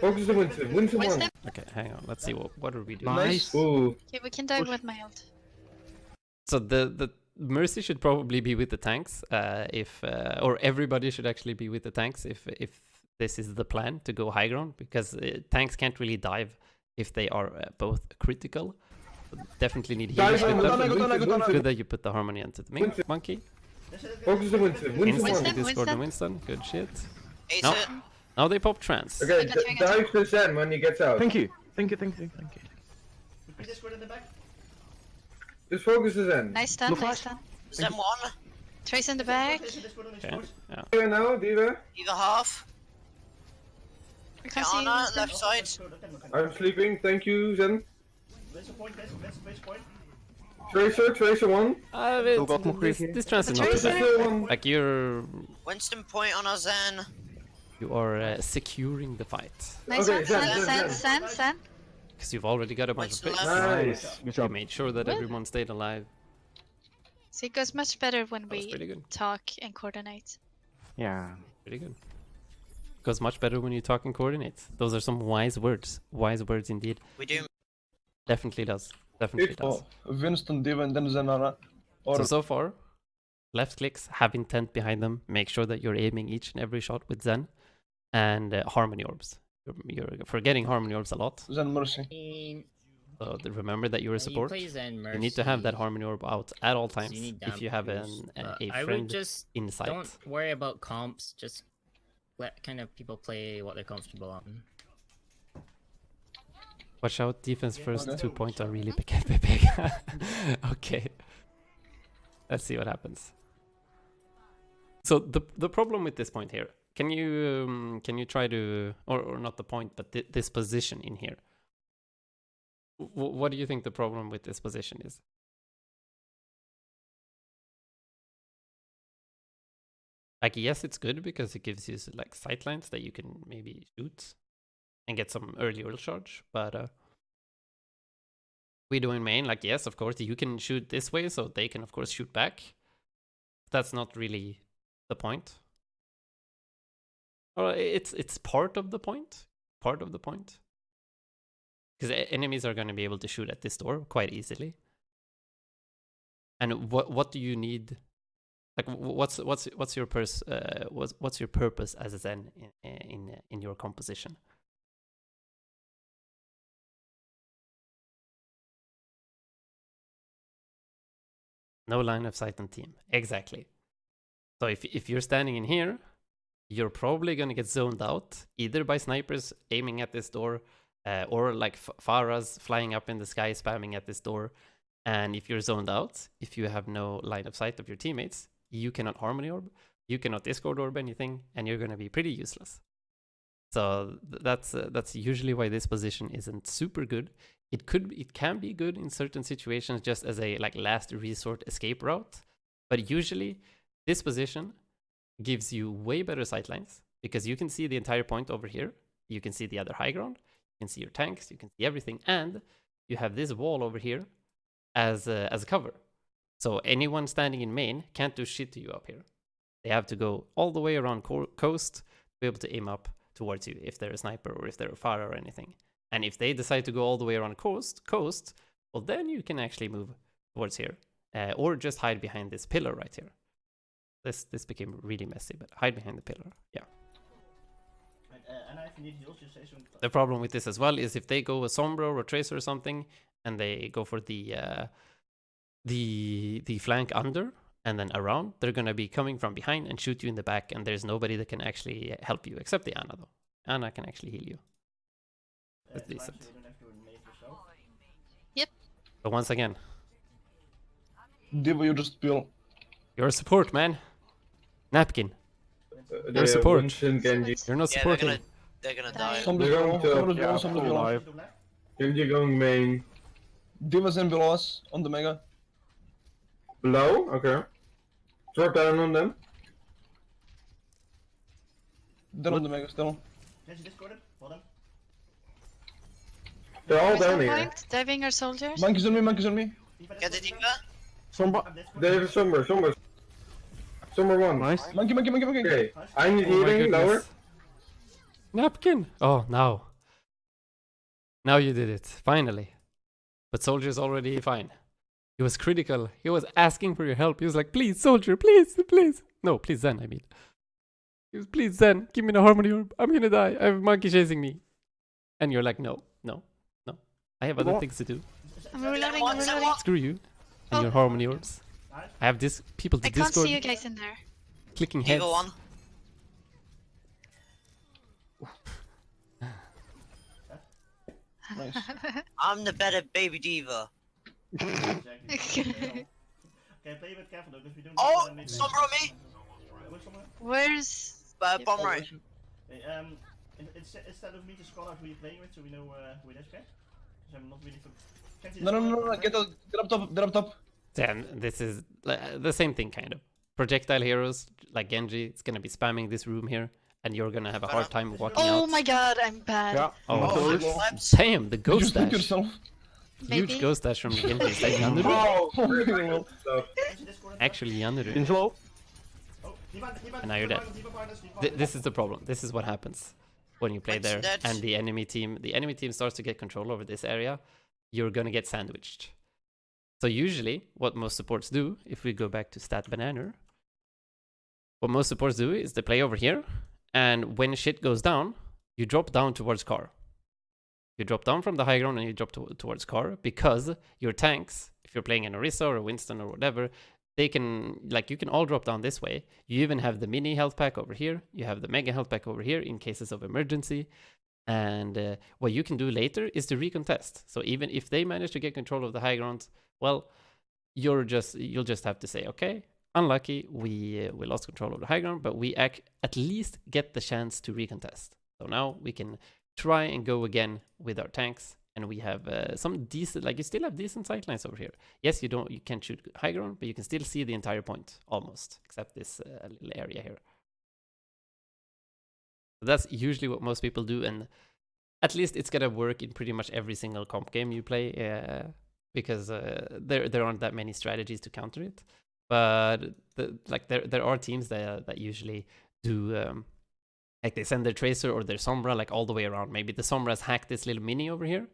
Focus on Winston. Winston one. Winston? Okay, hang on. Let's see what are we doing. Nice. Ooh. Okay, we can die with my ult. So the Mercy should probably be with the tanks. If or everybody should actually be with the tanks if this is the plan to go high ground, because tanks can't really dive if they are both critical. So definitely need healers Dive on with them. Gotana. Good that you put the harmony into the Winston. monkey. Focus on Winston. Winston Instant one. Discord and Winston. Good shit. Ace No. it. Now they pop trance. Okay, I got you, I got dive to Zen when he gets out. Thank you. Repeat Discord in the back. Just focus on Zen. Nice stun, No nice flash. stun. Zen 1. Trace in the back. Finish your Discord on his Okay. force. Yeah. Diva now, Diva. Either half. We can't see Diana, Winston. left side. I'm sleeping. Thank you, Zen. Vincent point, Vincent point. Tracer one. Still got more This here. trance is not too Tracer. bad. Tracer one. Like Winston point on our Zen. you are securing the fight Nice Okay, one, Zen, San, Zen, San. because you've already got a bunch of Winston picks. left. Nice. Good You job. made sure that everyone stayed alive. So it goes much better when That was we pretty good. talk and coordinate. Yeah. Pretty good. Goes much better when you talk and coordinate. Those are some wise words. Wise words indeed. We do. Definitely does. Definitely does. Winston, Diva, and then Zenara. Or So far, left clicks have intent behind them. Make sure that you're aiming each and every shot with Zen. And Harmony Orbs. You're forgetting Harmony Orbs a lot. Zen Mercy. So remember that you're a support. You You need to have that Harmony Orb out at all times need if you damp have boost, a but I would friend just in sight. don't worry about comps. Just let kind of people play what they're comfortable on. Watch out, defense first, Okay. 2 points are really big. Okay. Let's see what happens. So the problem with this point here, can you try to, or not the point, but this position in here. What do you think the problem with this position is? Like, yes, it's good because it gives you like sightlines that you can maybe shoot and get some early ult charge, but we do in main, like, yes, of course, you can shoot this way, so they can, of course, shoot back. That's not really the point. Or it's part of the point. Part of the point. Because enemies are going to be able to shoot at this door quite easily. And what do you need? Like, what's your what's your purpose as a Zen in your composition? No line of sight on team. Exactly. So if you're standing in here, you're probably going to get zoned out, either by snipers aiming at this door, or like Pharahs flying up in the sky spamming at this door. And if you're zoned out, if you have no line of sight of your teammates, you cannot Harmony Orb, you cannot Discord Orb anything, and you're going to be pretty useless. So that's usually why this position isn't super good. It can be good in certain situations just as a like last resort escape route, but usually this position gives you way better sightlines because you can see the entire point over here. You can see the other high ground. You can see your tanks. You can see everything, and you have this wall over here as a cover. So anyone standing in main can't do shit to you up here. They have to go all the way around coast to be able to aim up towards you if they're a sniper or if they're a Pharah or anything. And if they decide to go all the way around coast, well, then you can actually move towards here or just hide behind this pillar right here. This became really messy, but hide behind the pillar. Yeah. And if you need heals, just say something. The problem with this as well is if they go a Sombra or a Tracer or something, and they go for the flank under and then around, they're gonna be coming from behind and shoot you in the back, and there's nobody that can actually help you except the Ana though. Ana can actually heal you. That's decent. So you don't have to nade yourself. But once again, Diva, you just spill. you're a support, man. Napkin, Yeah, support. Winston, Genji. you're not Yeah, supporting. they're gonna die. Somebody's They're below, going to- somebody's below, Yeah, somebody's full below. life. Do left. Genji going main. Diva's in below us on the mega. Below? Okay. Drop down on them. They're on the mega still. Genji discorded. Hold them. They're all Crystal down here. point, diving our soldiers. Monkeys on me, monkeys on me. Diva Get the discorded. Diva. Sombra. I'm discorded. They have somewhere one. Nice. Monkey, monkey, monkey, monkey. Okay, I need Oh my healing, goodness. lower. Napkin! Oh, now. Now you did it, finally. But Soldier's already fine. He was critical. He was asking for your help. He was like, please, Soldier, please, please. No, please, Zen, I mean. He was, please, Zen, give me the harmony orb. I'm gonna die. I have a monkey chasing me. And you're like, no, no, no. I have other What? things to do. I'm reloading, One, I'm set reloading. one. Screw you and Oh. your harmony orbs. Nice. I have this people to I can't Discord see you guys in there. clicking heads. Diva 1. Nice. I'm the better baby diva. Exactly. Okay, play a bit careful though, because we don't. Oh, need Sombra on me. Where's Sombra? Where's... Bomb right. Okay, instead of me to scroll out who you're playing with, so we know who it is, okay? Because I'm not really. Can't see the No, no, no, score, no, okay? get up top, get up top. Then this is the same thing, kind of. Projectile heroes like Genji, it's gonna be spamming this room here, and you're gonna have a hard time walking Oh out. my god, I'm bad. Yeah. Oh, Oh, Labs. damn, the Did you ghost stick dash. yourself? Huge Maybe. ghost dash from Genji. Is that Yanuru? Oh, Oh, shit, I well. got stuff. Can't see Discord, Actually, Yanuru. In slow. Oh, Diva, And now you're dead. This is the problem. This is what happens when you play What's there, that? and the enemy team starts to get control over this area. You're gonna get sandwiched. So usually, what most supports do, if we go back to Stat Banana, what most supports do is they play over here, and when shit goes down, you drop down towards car. You drop down from the high ground and you drop towards car, because your tanks, if you're playing an Orisa or a Winston or whatever, they can, like, you can all drop down this way. You even have the mini health pack over here. You have the mega health pack over here in cases of emergency. And what you can do later is to recontest. So even if they manage to get control of the high ground, well, you'll just have to say, okay, unlucky, we lost control of the high ground, but we at least get the chance to recontest. So now we can try and go again with our tanks, and we have some decent, like, you still have decent sightlines over here. Yes, you can't shoot high ground, but you can still see the entire point almost, except this little area here. That's usually what most people do, and at least it's gonna work in pretty much every single comp game you play, because there aren't that many strategies to counter it. But there are teams that usually do, like, they send their Tracer or their Sombra like all the way around. Maybe the Sombra's hacked this little mini over here,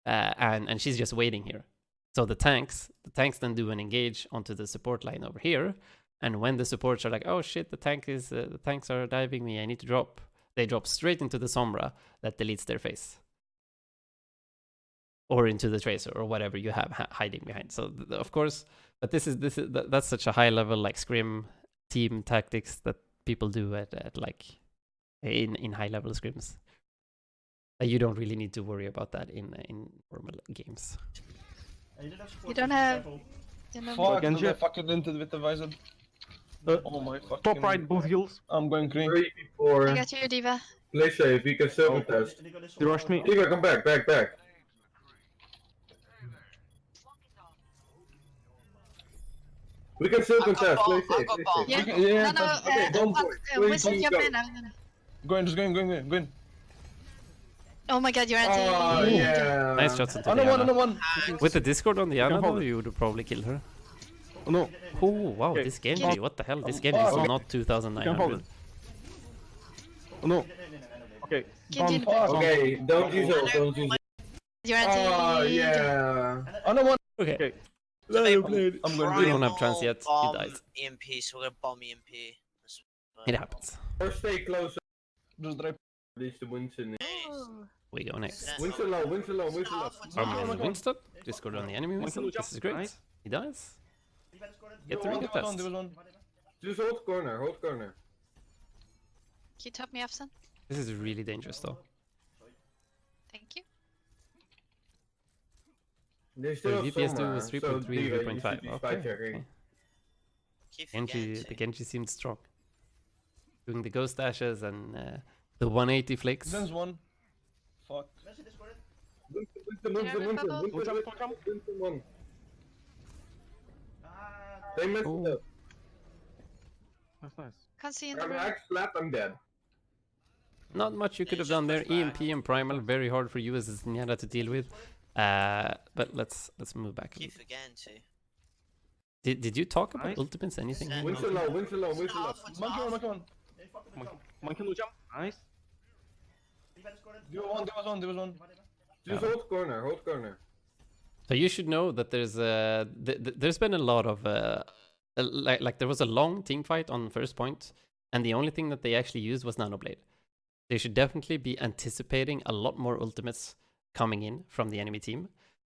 and she's just waiting here. So the tanks then do an engage onto the support line over here, and when the supports are like, oh shit, the tanks are diving me, I need to drop. They drop straight into the Sombra that deletes their face, or into the Tracer or whatever you have hiding behind. So of course, but that's such a high level, like, scrim team tactics that people do at like in high level scrims. You don't really need to worry about that in normal games. You don't have... You know, Fuck, Genji. did I fucking into with the visor? Oh my fucking... Top right, both heals. I'm going green. 3, 4. I got you, Diva. Play safe, you can silver test. They rushed me. Diva, come back. We can silver I've got test, play bomb, I've safe, got play bomb. safe. Yeah, Yeah, no, okay, don't worry. Whistle, Please jump go. in. Going, just going. Oh my god, you're anti... Oh, yeah. Nice shots into Another the one. Ana. With the Discord on the Ana, hold though, it. you would probably kill her. Oh, no. Oh wow, Okay. this Genji, what the hell? This Genji is fuck. not You can hold 2,900. it. Oh, no. Okay. Genji, Okay, don't use ult, don't use ult. you're anti... Oh, yeah. Another one. Okay. Okay. So they I'm going We don't have trans primal yet, he bomb dies. EMP, so we're gonna bomb EMP. That's fine. It happens. Or stay close. Just drive. At least the Winston. Ooh. We go next. That's Winston low, Winston low, Winston low. Armor on Come on. Winston. Discord on the enemy Winston. This is great. Nice. He dies. D.Va discorded. Get the There read was one, test. there was one. D.Va, D.Va. Just hold corner, hold corner. Can you top me off, son? This is really dangerous though. Thank you. They So still have VPS2 Sombra, was so 3.3, D.Va, you 3.5. should be spy Okay. checking. Okay. Keep Genji, forgetting the to. Genji seemed strong. Doing the ghost dashes and the 180 flicks. Zen's one. Fuck. Mercy discorded. Winston, Can I Winston, have a Winston, bubble? Winston, Winston, Winston one. Ah, They messed Oh. it up. Nice. Can't see in the I'm room. axe flat, I'm dead. Not much you could have done there. EMP and Primal, very hard for you as a Zenyatta to deal with. But let's move back a Keep little. forgetting to. Did you talk about Nice. ultimates? Anything? Nice. Winston low, Winston low, Winston low. Monkey one, monkey one. they fucked with the Monkey, jump. monkey no jump. Nice. D.Va discorded. There was one, there was one, there was one. D.Va, D.Va. Just hold corner, hold corner. So you should know that there's been a lot of like there was a long team fight on first point, and the only thing that they actually used was Nanoblade. They should definitely be anticipating a lot more ultimates coming in from the enemy team.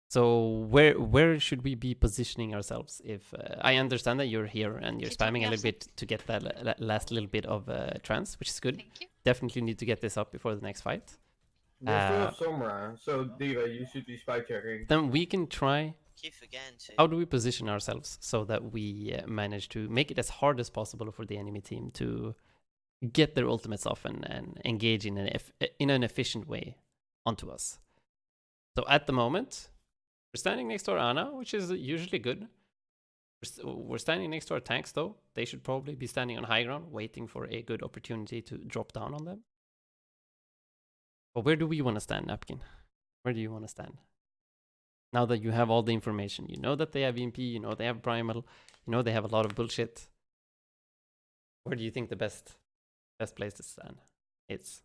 So where should we be positioning ourselves? If I understand that you're here and you're Keep talking spamming a little absent. bit to get that last little bit of trance, which is good. Thank you. Definitely need to get this up before the next fight. They still have Sombra, so D.Va, you should be spy checking. Then we can try. Keep forgetting to. How do we position ourselves so that we manage to make it as hard as possible for the enemy team to get their ultimates off and engage in an efficient way onto us? So at the moment, we're standing next to our Ana, which is usually good. We're standing next to our tanks though. They should probably be standing on high ground, waiting for a good opportunity to drop down on them. But where do we want to stand, Napkin? Where do you want to stand? Now that you have all the information, you know that they have EMP, you know they have Primal, you know they have a lot of bullshit. Where do you think the best place to stand is?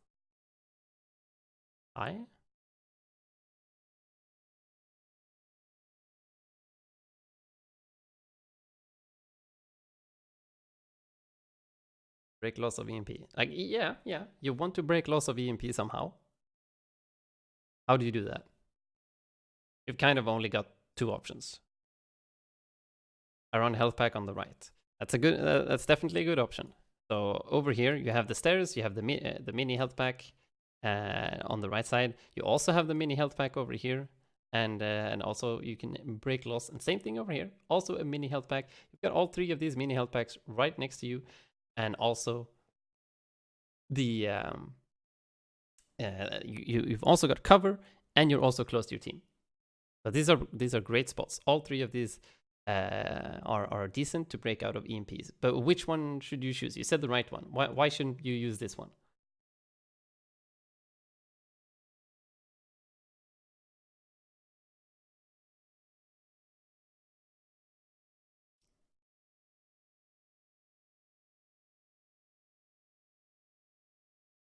I? Break loss of EMP. Like, yeah. You want to break loss of EMP somehow. How do you do that? You've kind of only got two options. Around health pack on the right. That's definitely a good option. So over here you have the stairs, you have the mini health pack on the right side. You also have the mini health pack over here, and also you can break loss. And same thing over here, also a mini health pack. You've got all three of these mini health packs right next to you, and also the you've also got cover, and you're also close to your team. So these are great spots. All three of these are decent to break out of EMPs. But which one should you choose? You said the right one. Why shouldn't you use this one?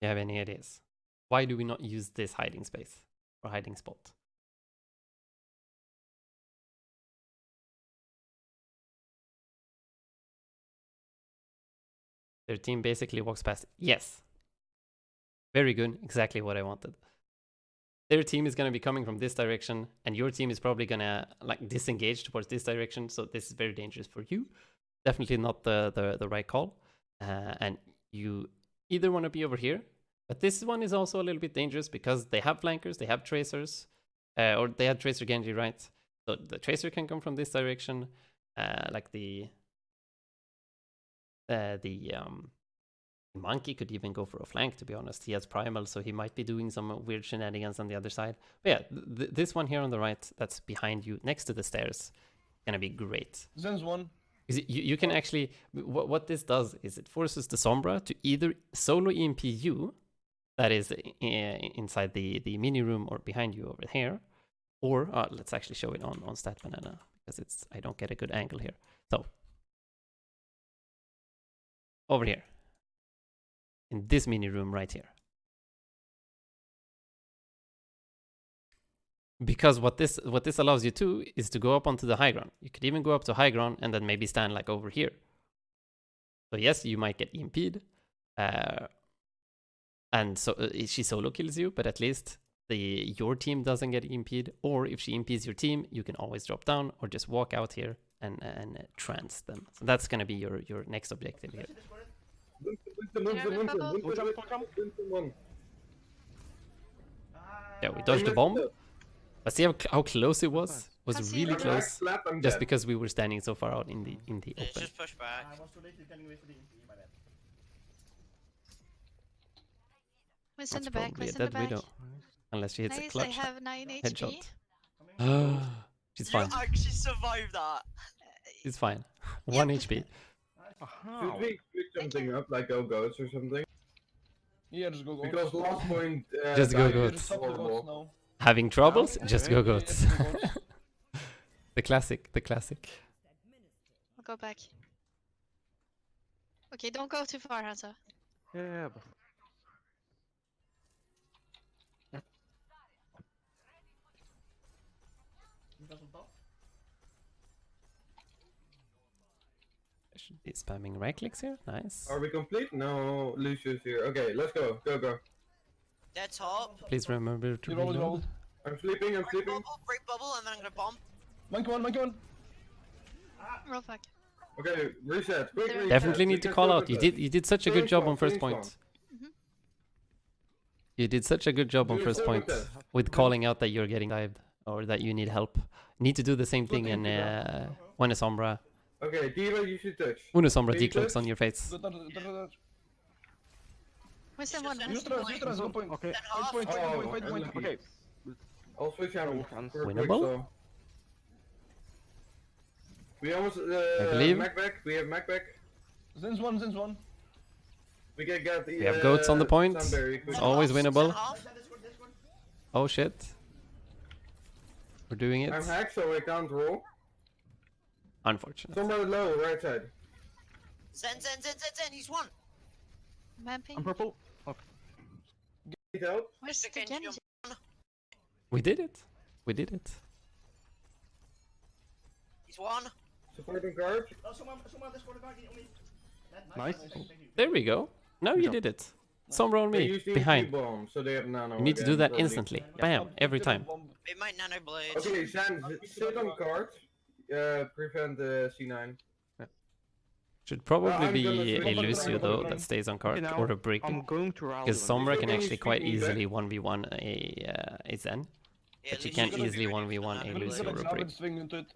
Do you have any ideas? Why do we not use this hiding space or hiding spot? Their team basically walks past. Yes. Very good. Exactly what I wanted. Their team is going to be coming from this direction, and your team is probably going to like disengage towards this direction. So this is very dangerous for you. Definitely not the right call. And you either want to be over here, but this one is also a little bit dangerous because they have flankers, they have tracers, or they have Tracer Genji, right? So the Tracer can come from this direction, like the Monkey could even go for a flank, to be honest. He has Primal, so he might be doing some weird shenanigans on the other side. But yeah, this one here on the right, that's behind you, next to the stairs, gonna be great. Zen's one. You can actually, what this does is it forces the Sombra to either solo EMP you, that is inside the mini room or behind you over here, or let's actually show it on Stat Banana, because I don't get a good angle here. So over here, in this mini room right here. Because what this allows you to is to go up onto the high ground. You could even go up to high ground and then maybe stand like over here. So yes, you might get EMP'd, and so she solo kills you, but at least your team doesn't get EMP'd. Or if she EMPs your team, you can always drop down or just walk out here and trance them. So that's gonna be your next objective here. Yeah, we dodged the bomb. But see how close it was? It was really close. Just because we were standing so far out in the Yeah, open. just push back. I was too late getting away for the EMP, my bad. What's in That's the back? probably a What's in the dead back? widow. Unless she hits a Nice, I clutch have 9 HP. headshot. She's fine. You actually survived that. She's fine. 1 HP. Should we pick something up, like go goats or something? Yeah, just go goats. Because last point. Just go died goats. is Stop the goats horrible. now. Having troubles? Yeah, Just yeah, go yeah, goats. yeah, go goats. The classic, the classic. I'll go back. Okay, don't go too far, Hansa. Yeah, but You guys on top? I should be spamming right clicks here. Nice. Are we complete? No, Lucius here. Okay, let's go. Go, go. Dead top. Please remember to You rolled, you reload. rolled. I'm sleeping, Break bubble, and then I'm gonna bomb. Monkey one, monkey one. Roll back. Okay, reset. Quick reset. Definitely We need to can call go out. with You did such a good Finish job one, on first finish point. one. You did such a good job on Do first a point test. with calling out that you're getting dived or that you need help. Need to do the same thing in when a Sombra. Okay, Diva, you should touch. Una Sombra Can you decloaks touch? on your face. Good, What's the one? Use trust, use trust, go point. okay. Fight point, fight point, fight point. unlucky. Okay. I'll switch channels. Chance. for a quick Winnable? slow. We almost believe. Mac back. We have Mac back. Zin's one, Zin's one. We can get the. We have goats on the point. Sunberry quick. It's always winnable. Half. Discord. Oh shit. We're doing it. I'm hacked, so I can't roll. Unfortunate. Somewhere low, right side. Zen, he's one. Vamping. I'm purple. Need help? Where's Mr. the Genji, Genji? We did it. We did it. He's one. Supporting card. Oh, someone Discord guard on me. Nice. Thank you. There we go. Now you job. did it. Sombra on They me. use the Behind. bomb, so they have nano. You need to again, do that probably. instantly. Bam. Every time. They might nano blade. Okay, Sam, sit on card. Prevent the C9. Should probably I'm be gonna a switch to Lucio Rhino though Blade. that stays on Okay, card now or a break. I'm going to rally. Because on this. Sombra can Can you actually speak quite me back? easily 1v1 a Zen. Yeah, but you Lucius can't should be easily ready for 1v1 the a nano Lucio blade. or a I've break. been swinging into it.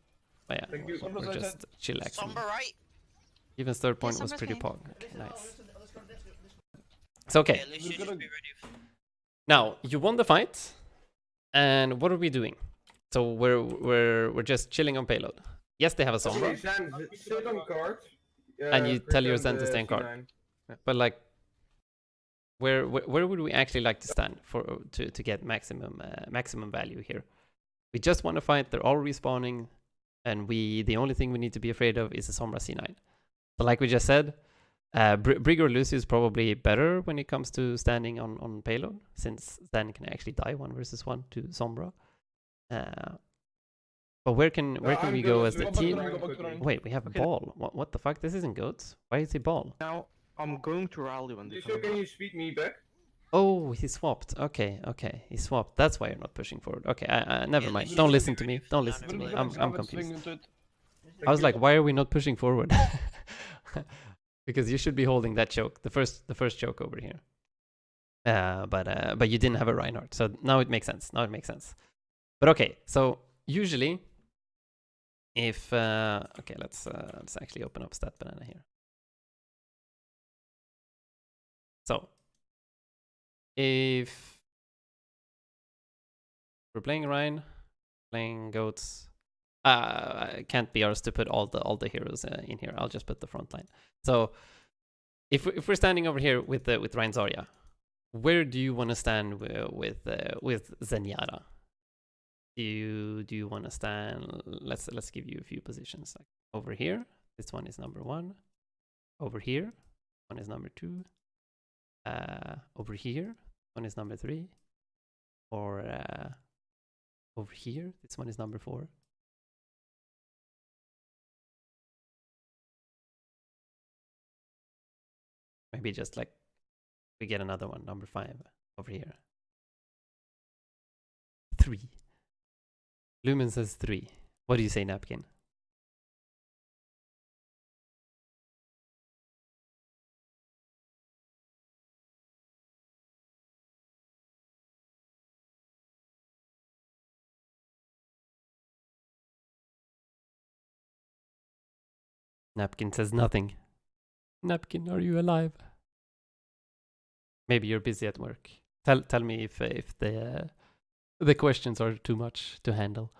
But yeah, Thank you. we're just chillaxing. Somber right. Even third point was Sombra's pretty fine. pog. Listen, Nice. listen, Discord. It's okay. Yeah, Lucius should be ready. Now you won the fight, and what are we doing? So we're just chilling on payload. Yes, they have a Okay, Sombra, Sam, sit on card. and you tell your prevent Zen to stay on card. C9. but like, where would we actually like to stand for to get maximum value here? We just want to fight. They're all respawning, and the only thing we need to be afraid of is a Sombra C9. So like we just said, Brig or Lucy is probably better when it comes to standing on payload, since Zen can actually die 1 versus 1 to Sombra. But where can I'm we go gonna as the switch to team? Rhino Go back to quickly. Rhino. Wait, we have Okay. ball. What the fuck? This isn't goats. Why is he ball? Now I'm going to rally when they Lucio, come. can you speak me back? Oh, he swapped. Okay, he swapped. That's why you're not pushing forward. Okay, never Yeah, mind. Lucio Don't should listen be to me. ready for Don't the listen to nano me. blade. I'm I've been confused. swinging into it. I was like, why are we not pushing forward? Because you should be holding that choke, the first choke over here. But you didn't have a Reinhardt, so now it makes sense. But okay, so usually, if okay, let's actually open up Stat Banana here. So, if we're playing Ryan, playing goats. It can't be ours to put all the heroes in here. I'll just put the front line. So if we're standing over here with Ryan Zarya, where do you want to stand with Zenyatta? Do you want to stand? Let's give you a few positions. Like over here, this one is number 1. Over here, one is number 2. Over here, one is number 3. Or over here. This one is number 4. Maybe just like we get another one, number 5 over here. 3. Lumen says 3. What do you say, Napkin? Napkin says nothing. Napkin, are you alive? Maybe you're busy at work. Tell me if the questions are too much to handle.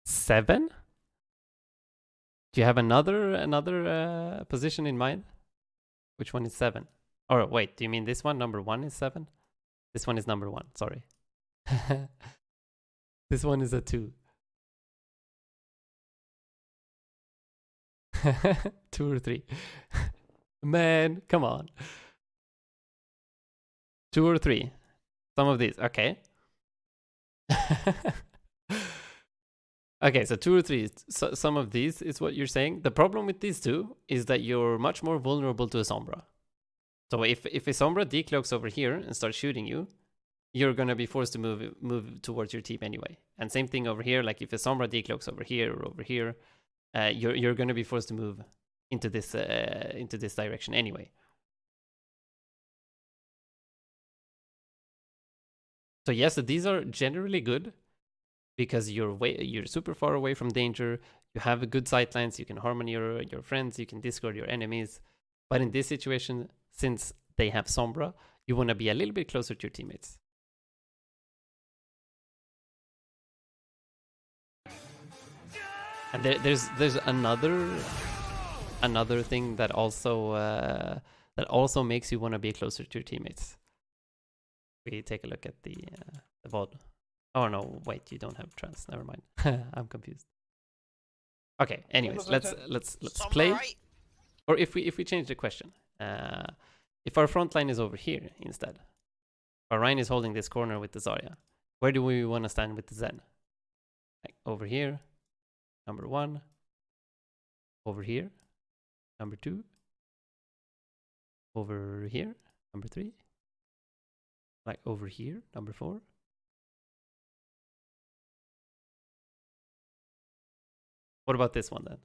Seven? Do you have another position in mind? Which one is 7? Or wait, do you mean this one? Number 1 is 7? This one is number 1, sorry. This one is a 2. 2 or 3. Man, come on. 2 or 3. Some of these, okay. Okay, so 2 or 3. So some of these is what you're saying. The problem with these two is that you're much more vulnerable to a Sombra. So if a Sombra decloaks over here and starts shooting you, you're gonna be forced to move towards your team anyway. And same thing over here. Like if a Sombra decloaks over here or over here, you're gonna be forced to move into this direction anyway. So yes, these are generally good because you're super far away from danger. You have good sightlines. You can harmony your friends. You can discord your enemies. But in this situation, since they have Sombra, you want to be a little bit closer to your teammates. And there's another thing that also makes you want to be closer to your teammates. We take a look at the VOD. Oh no, wait, you don't have trans. Never mind. I'm confused. Okay. Anyways, let's play. Right. Or if we change the question, if our front line is over here instead, Orion is holding this corner with the Zarya. Where do we want to stand with the Zen? Like over here, number 1. Over here, number 2. Over here, number 3. Like over here, number 4. What about this one then?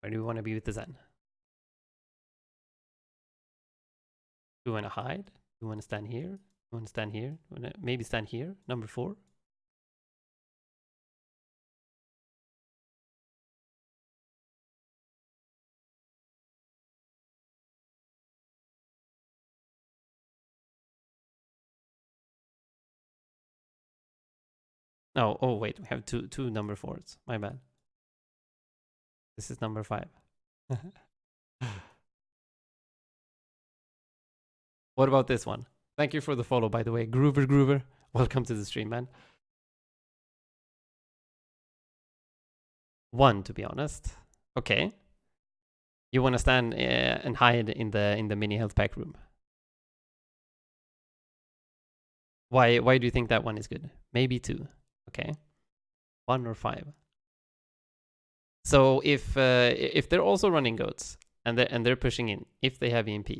Where do we want to be with the Zen? Do we want to hide? Do we want to stand here? Do we want to stand here? Do we want to maybe stand here? Number 4. Oh wait, we have two number 4s. My bad. This is number 5. What about this one? Thank you for the follow, by the way. Groover. Welcome to the stream, man. 1, to be honest. Okay. You want to stand and hide in the mini health pack room. Why do you think that one is good? Maybe 2. Okay. 1 or 5. So if they're also running goats and they're pushing in, if they have EMP,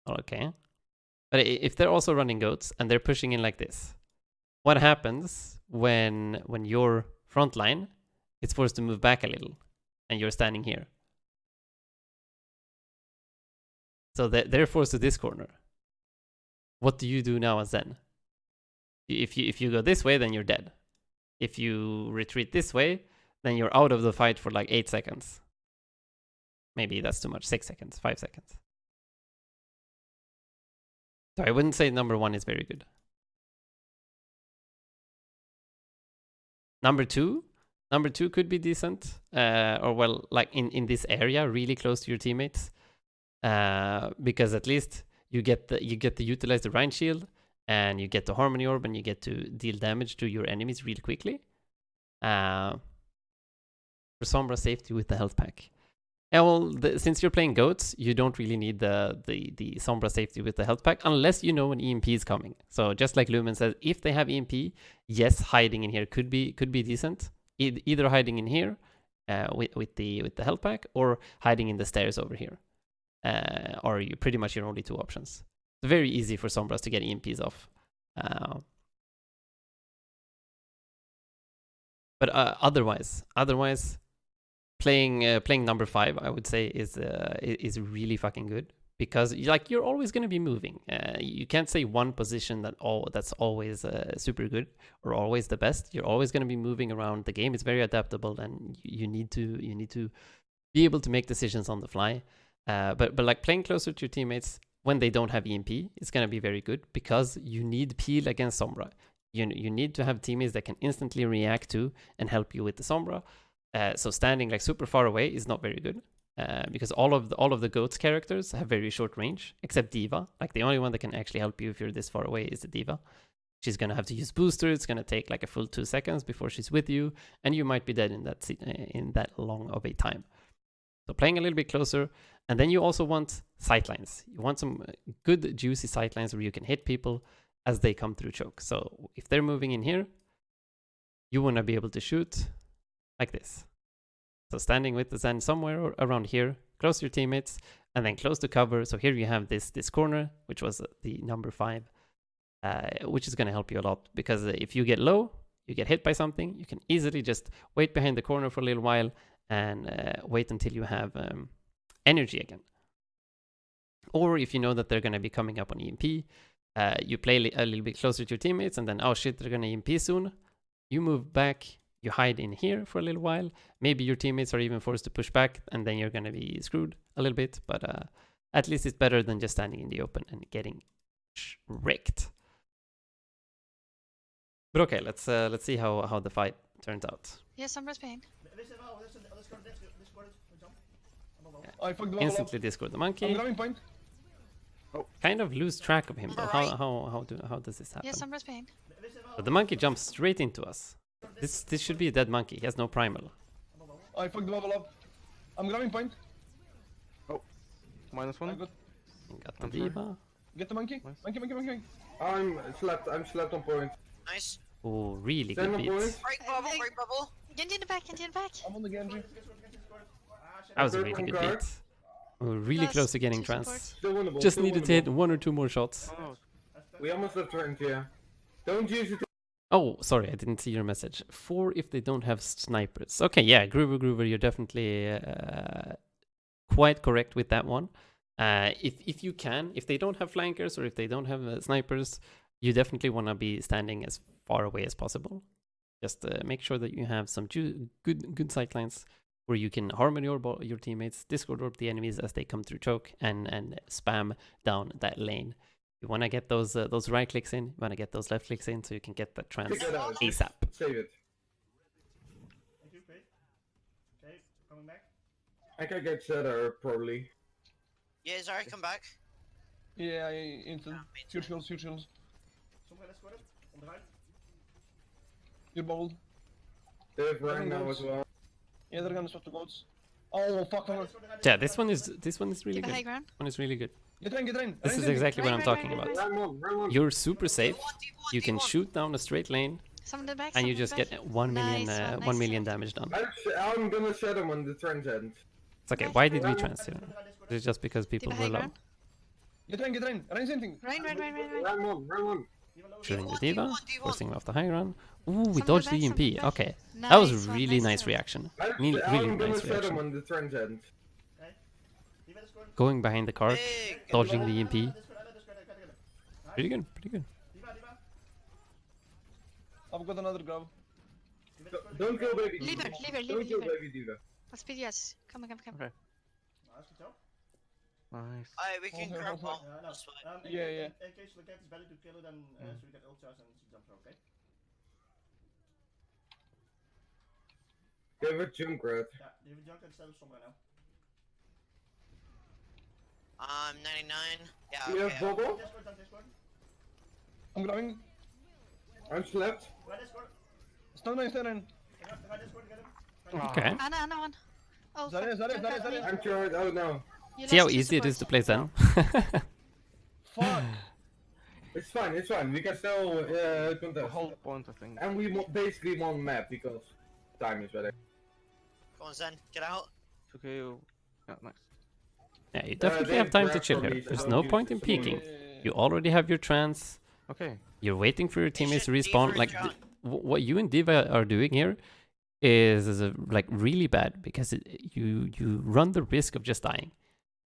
okay. But if they're also running goats and they're pushing in like this, what happens when your front line is forced to move back a little and you're standing here? So they're forced to this corner. What do you do now as Zen? If you go this way, then you're dead. If you retreat this way, then you're out of the fight for like 8 seconds. Maybe that's too much. 6 seconds, 5 seconds. So I wouldn't say number 1 is very good. Number 2 could be decent. Or well, like in this area, really close to your teammates. Because at least you get to utilize the Rhine Shield, and you get the Harmony Orb, and you get to deal damage to your enemies really quickly. For Sombra safety with the health pack. Yeah, well, since you're playing goats, you don't really need the Sombra safety with the health pack unless you know an EMP is coming. So just like Lumen says, if they have EMP, yes, hiding in here could be decent. Either hiding in here with the health pack or hiding in the stairs over here. Are you pretty much your only two options. It's very easy for Sombras to get EMPs off. But otherwise, playing number 5, I would say, is really fucking good because like you're always going to be moving. You can't say one position that's always super good or always the best. You're always going to be moving around. The game is very adaptable, and you need to be able to make decisions on the fly. But like playing closer to your teammates when they don't have EMP, it's going to be very good because you need peel against Sombra. You need to have teammates that can instantly react to and help you with the Sombra. So standing like super far away is not very good because all of the goats characters have very short range except D.Va. Like the only one that can actually help you if you're this far away is the D.Va. She's gonna have to use booster. It's gonna take like a full 2 seconds before she's with you, and you might be dead in that long of a time. So playing a little bit closer, and then you also want sightlines. You want some good juicy sightlines where you can hit people as they come through choke. So if they're moving in here, you wanna be able to shoot like this. So standing with the Zen somewhere around here, close to your teammates, and then close to cover. So here you have this corner, which was the number 5, which is going to help you a lot because if you get low, you get hit by something, you can easily just wait behind the corner for a little while and wait until you have energy again. Or if you know that they're going to be coming up on EMP, you play a little bit closer to your teammates, and then, oh shit, they're going to EMP soon. You move back. You hide in here for a little while. Maybe your teammates are even forced to push back, and then you're going to be screwed a little bit. But at least it's better than just standing in the open and getting wrecked. But okay, let's see how the fight turns out. Yeah, Sombra's pain. I fucked the bubble up. Instantly discord the I'm monkey. grabbing point. Kind of lose track of him though. How does this happen? Yeah, Sombra's pain. But the monkey jumps straight into us. This should be a dead monkey. He has no primal. I fucked the bubble up. I'm grabbing point. -1. Got the I'm sorry. D.Va. Get the monkey. Nice. Monkey. I'm slapped on point. Nice. Oh, really Stand good on point. beats. Break bubble. Genji in the back, Genji in the back. I'm on the Genji. That was a Third really one good guard. beat. We were really Plus close to getting 2 trans. support. Still winnable. Just still needed to hit winnable. 1 or 2 more shots. Oh, We almost have turned, yeah. Don't use it. Oh, sorry, I didn't see your message. 4 if they don't have snipers. Okay, yeah, Groover, you're definitely quite correct with that one. If you can, if they don't have flankers or if they don't have snipers, you definitely want to be standing as far away as possible. Just make sure that you have some good sightlines where you can harm your teammates, discord orb the enemies as they come through choke, and spam down that lane. You want to get those right clicks in, you want to get those left clicks in so you can get that trans Pick it out. ASAP. Save it. Thank you, great. Okay, coming back. I can get Shatter, probably. Yeah, Zara, come back. Yeah, instant. Huge kills. Sombra escorted. On the right. You're bubbled. They have Rang now as well. Yeah, they're gonna swap the goats. Oh, fuck. Yeah, this one is really Keep a high good. ground. One is really good. Get in. This is exactly what I'm talking Right. about. Rang one. You're super safe. D1, You can D1. shoot down a straight lane, Some in the back. and you some in the just back. get 1 million, Nice one, 1 nice million one. damage done. I'm gonna Shatter when the turns end. It's okay. Why did we trans here? It's just because people Keep a were high low. ground. Get in. Run something. Right. Rang one. Shooting the D1, D.Va, D1. forcing him off the high ground. Ooh, we Some in the dodged back, the some in the EMP. back. Okay, that was Nice one, really nice nice one. reaction. I'm Really gonna nice Shatter reaction. when the turns end. Going behind the cart, Big. dodging the EMP. Pretty good. I've got another grab. Don't go, baby. Leave her, Don't go, baby D.Va. Let's speed, yes. Come. Okay. Nice. Alright, we can Okay, grab okay. bomb. Yeah, no. That's fine. Yeah. In case you get, it's better to kill it than so you get ult charge and she jumps, okay? Give it Junkrat. Yeah, you have a junk instead of Sombra now. 99. Yeah, You okay. have Bubble? Discord. I'm grabbing. I'm slapped. Right Discord. Stun in. Right Discord, get him. Okay. Anna one. Oh, Zarya, fuck, Zarya, don't Zarya, cut me. Zarya. I'm sure. Oh no. You See how lost two easy it is to supports. play Zen? Fuck! It's fine. It's fine. We can still The contest. whole point, I think. And we basically won map because time is better. Go on, Zen. Get out. It's okay. Yeah, nice. Yeah, you definitely they have time to grab chill from here. me, so There's don't no use point it, in so peeking. Yeah. You already have your trance. Okay. You're waiting for your teammates to should respawn. defer Like John. what you and Diva are doing here is like really bad because you run the risk of just dying.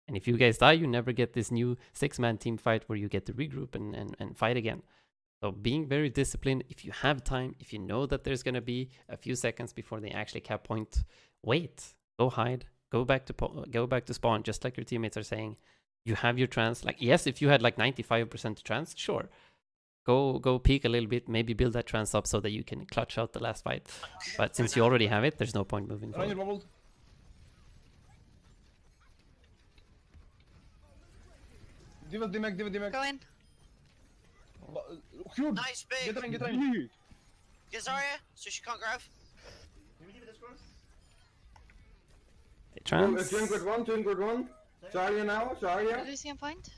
And if you guys die, you never get this new 6-man team fight where you get to regroup and fight again. So being very disciplined, if you have time, if you know that there's gonna be a few seconds before they actually cap point, wait, go hide, go back to spawn, just like your teammates are saying. You have your trance. Like yes, if you had like 95% trance, sure, go peek a little bit, maybe build that trance up so that you can clutch out the last fight. But since you already have it, there's no point moving Ranger forward. bubbled. Diva D-Mac, Diva D-Mac. Go in. Huge! Nice big. Get in. Get Zarya, so she can't grab. Can we give it a score? Trance Drink with one. Zarya now. Zarya. Lucy on point.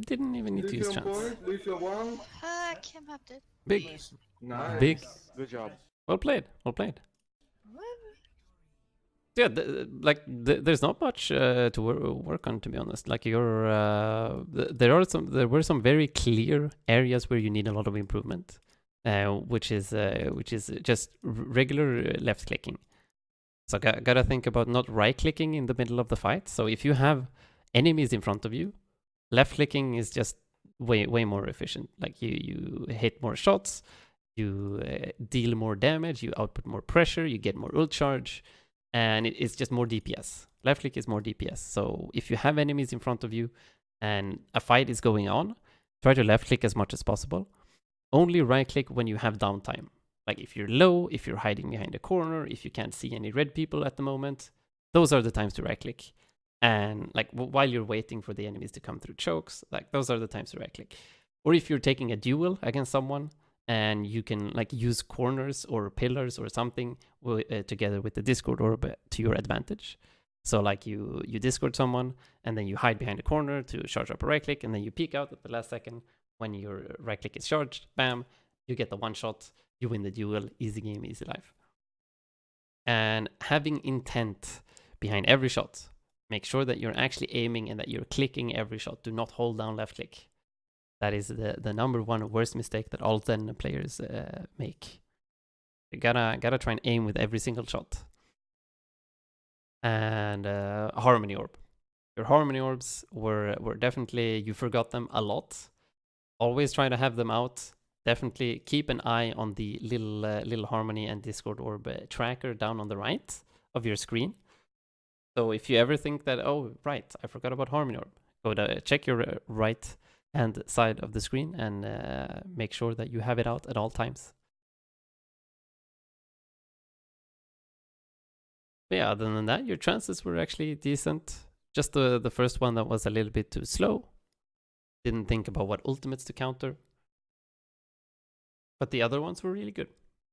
didn't even need to use Lucio trance. point. Lucio one. Kim up did. Big, Nice. big. Good job. Well played. Well played. Yeah, there's not much to work on, to be honest. Like there were some very clear areas where you need a lot of improvement, which is just regular left clicking. So gotta think about not right clicking in the middle of the fight. So if you have enemies in front of you, left clicking is just way more efficient. Like you hit more shots, you deal more damage, you output more pressure, you get more ult charge. And it's just more DPS. Left click is more DPS. So if you have enemies in front of you and a fight is going on, try to left click as much as possible. Only right click when you have downtime. Like if you're low, if you're hiding behind a corner, if you can't see any red people at the moment, those are the times to right click. And like while you're waiting for the enemies to come through chokes, like those are the times to right click. Or if you're taking a duel against someone, and you can like use corners or pillars or something together with the Discord orb to your advantage. So like you Discord someone and then you hide behind a corner to charge up a right click and then you peek out at the last second when your right click is charged, bam, you get the one shot, you win the duel, easy game, easy life. And having intent behind every shot, make sure that you're actually aiming and that you're clicking every shot. Do not hold down left click. That is the number one worst mistake that all Zen players make. You gotta try and aim with every single shot. And harmony orb. Your harmony orbs were definitely, you forgot them a lot. Always try to have them out. Definitely keep an eye on the little harmony and Discord orb tracker down on the right of your screen. So if you ever think that, oh right, I forgot about harmony orb, go to check your right hand side of the screen and make sure that you have it out at all times. But yeah, other than that, your chances were actually decent. Just the first one that was a little bit too slow. Didn't think about what ultimates to counter. But the other ones were really good.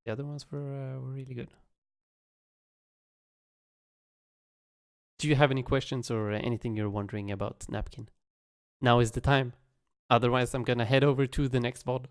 The other ones were really good. Do you have any questions or anything you're wondering about Napkin? Now is the time. Otherwise, I'm gonna head over to the next VOD.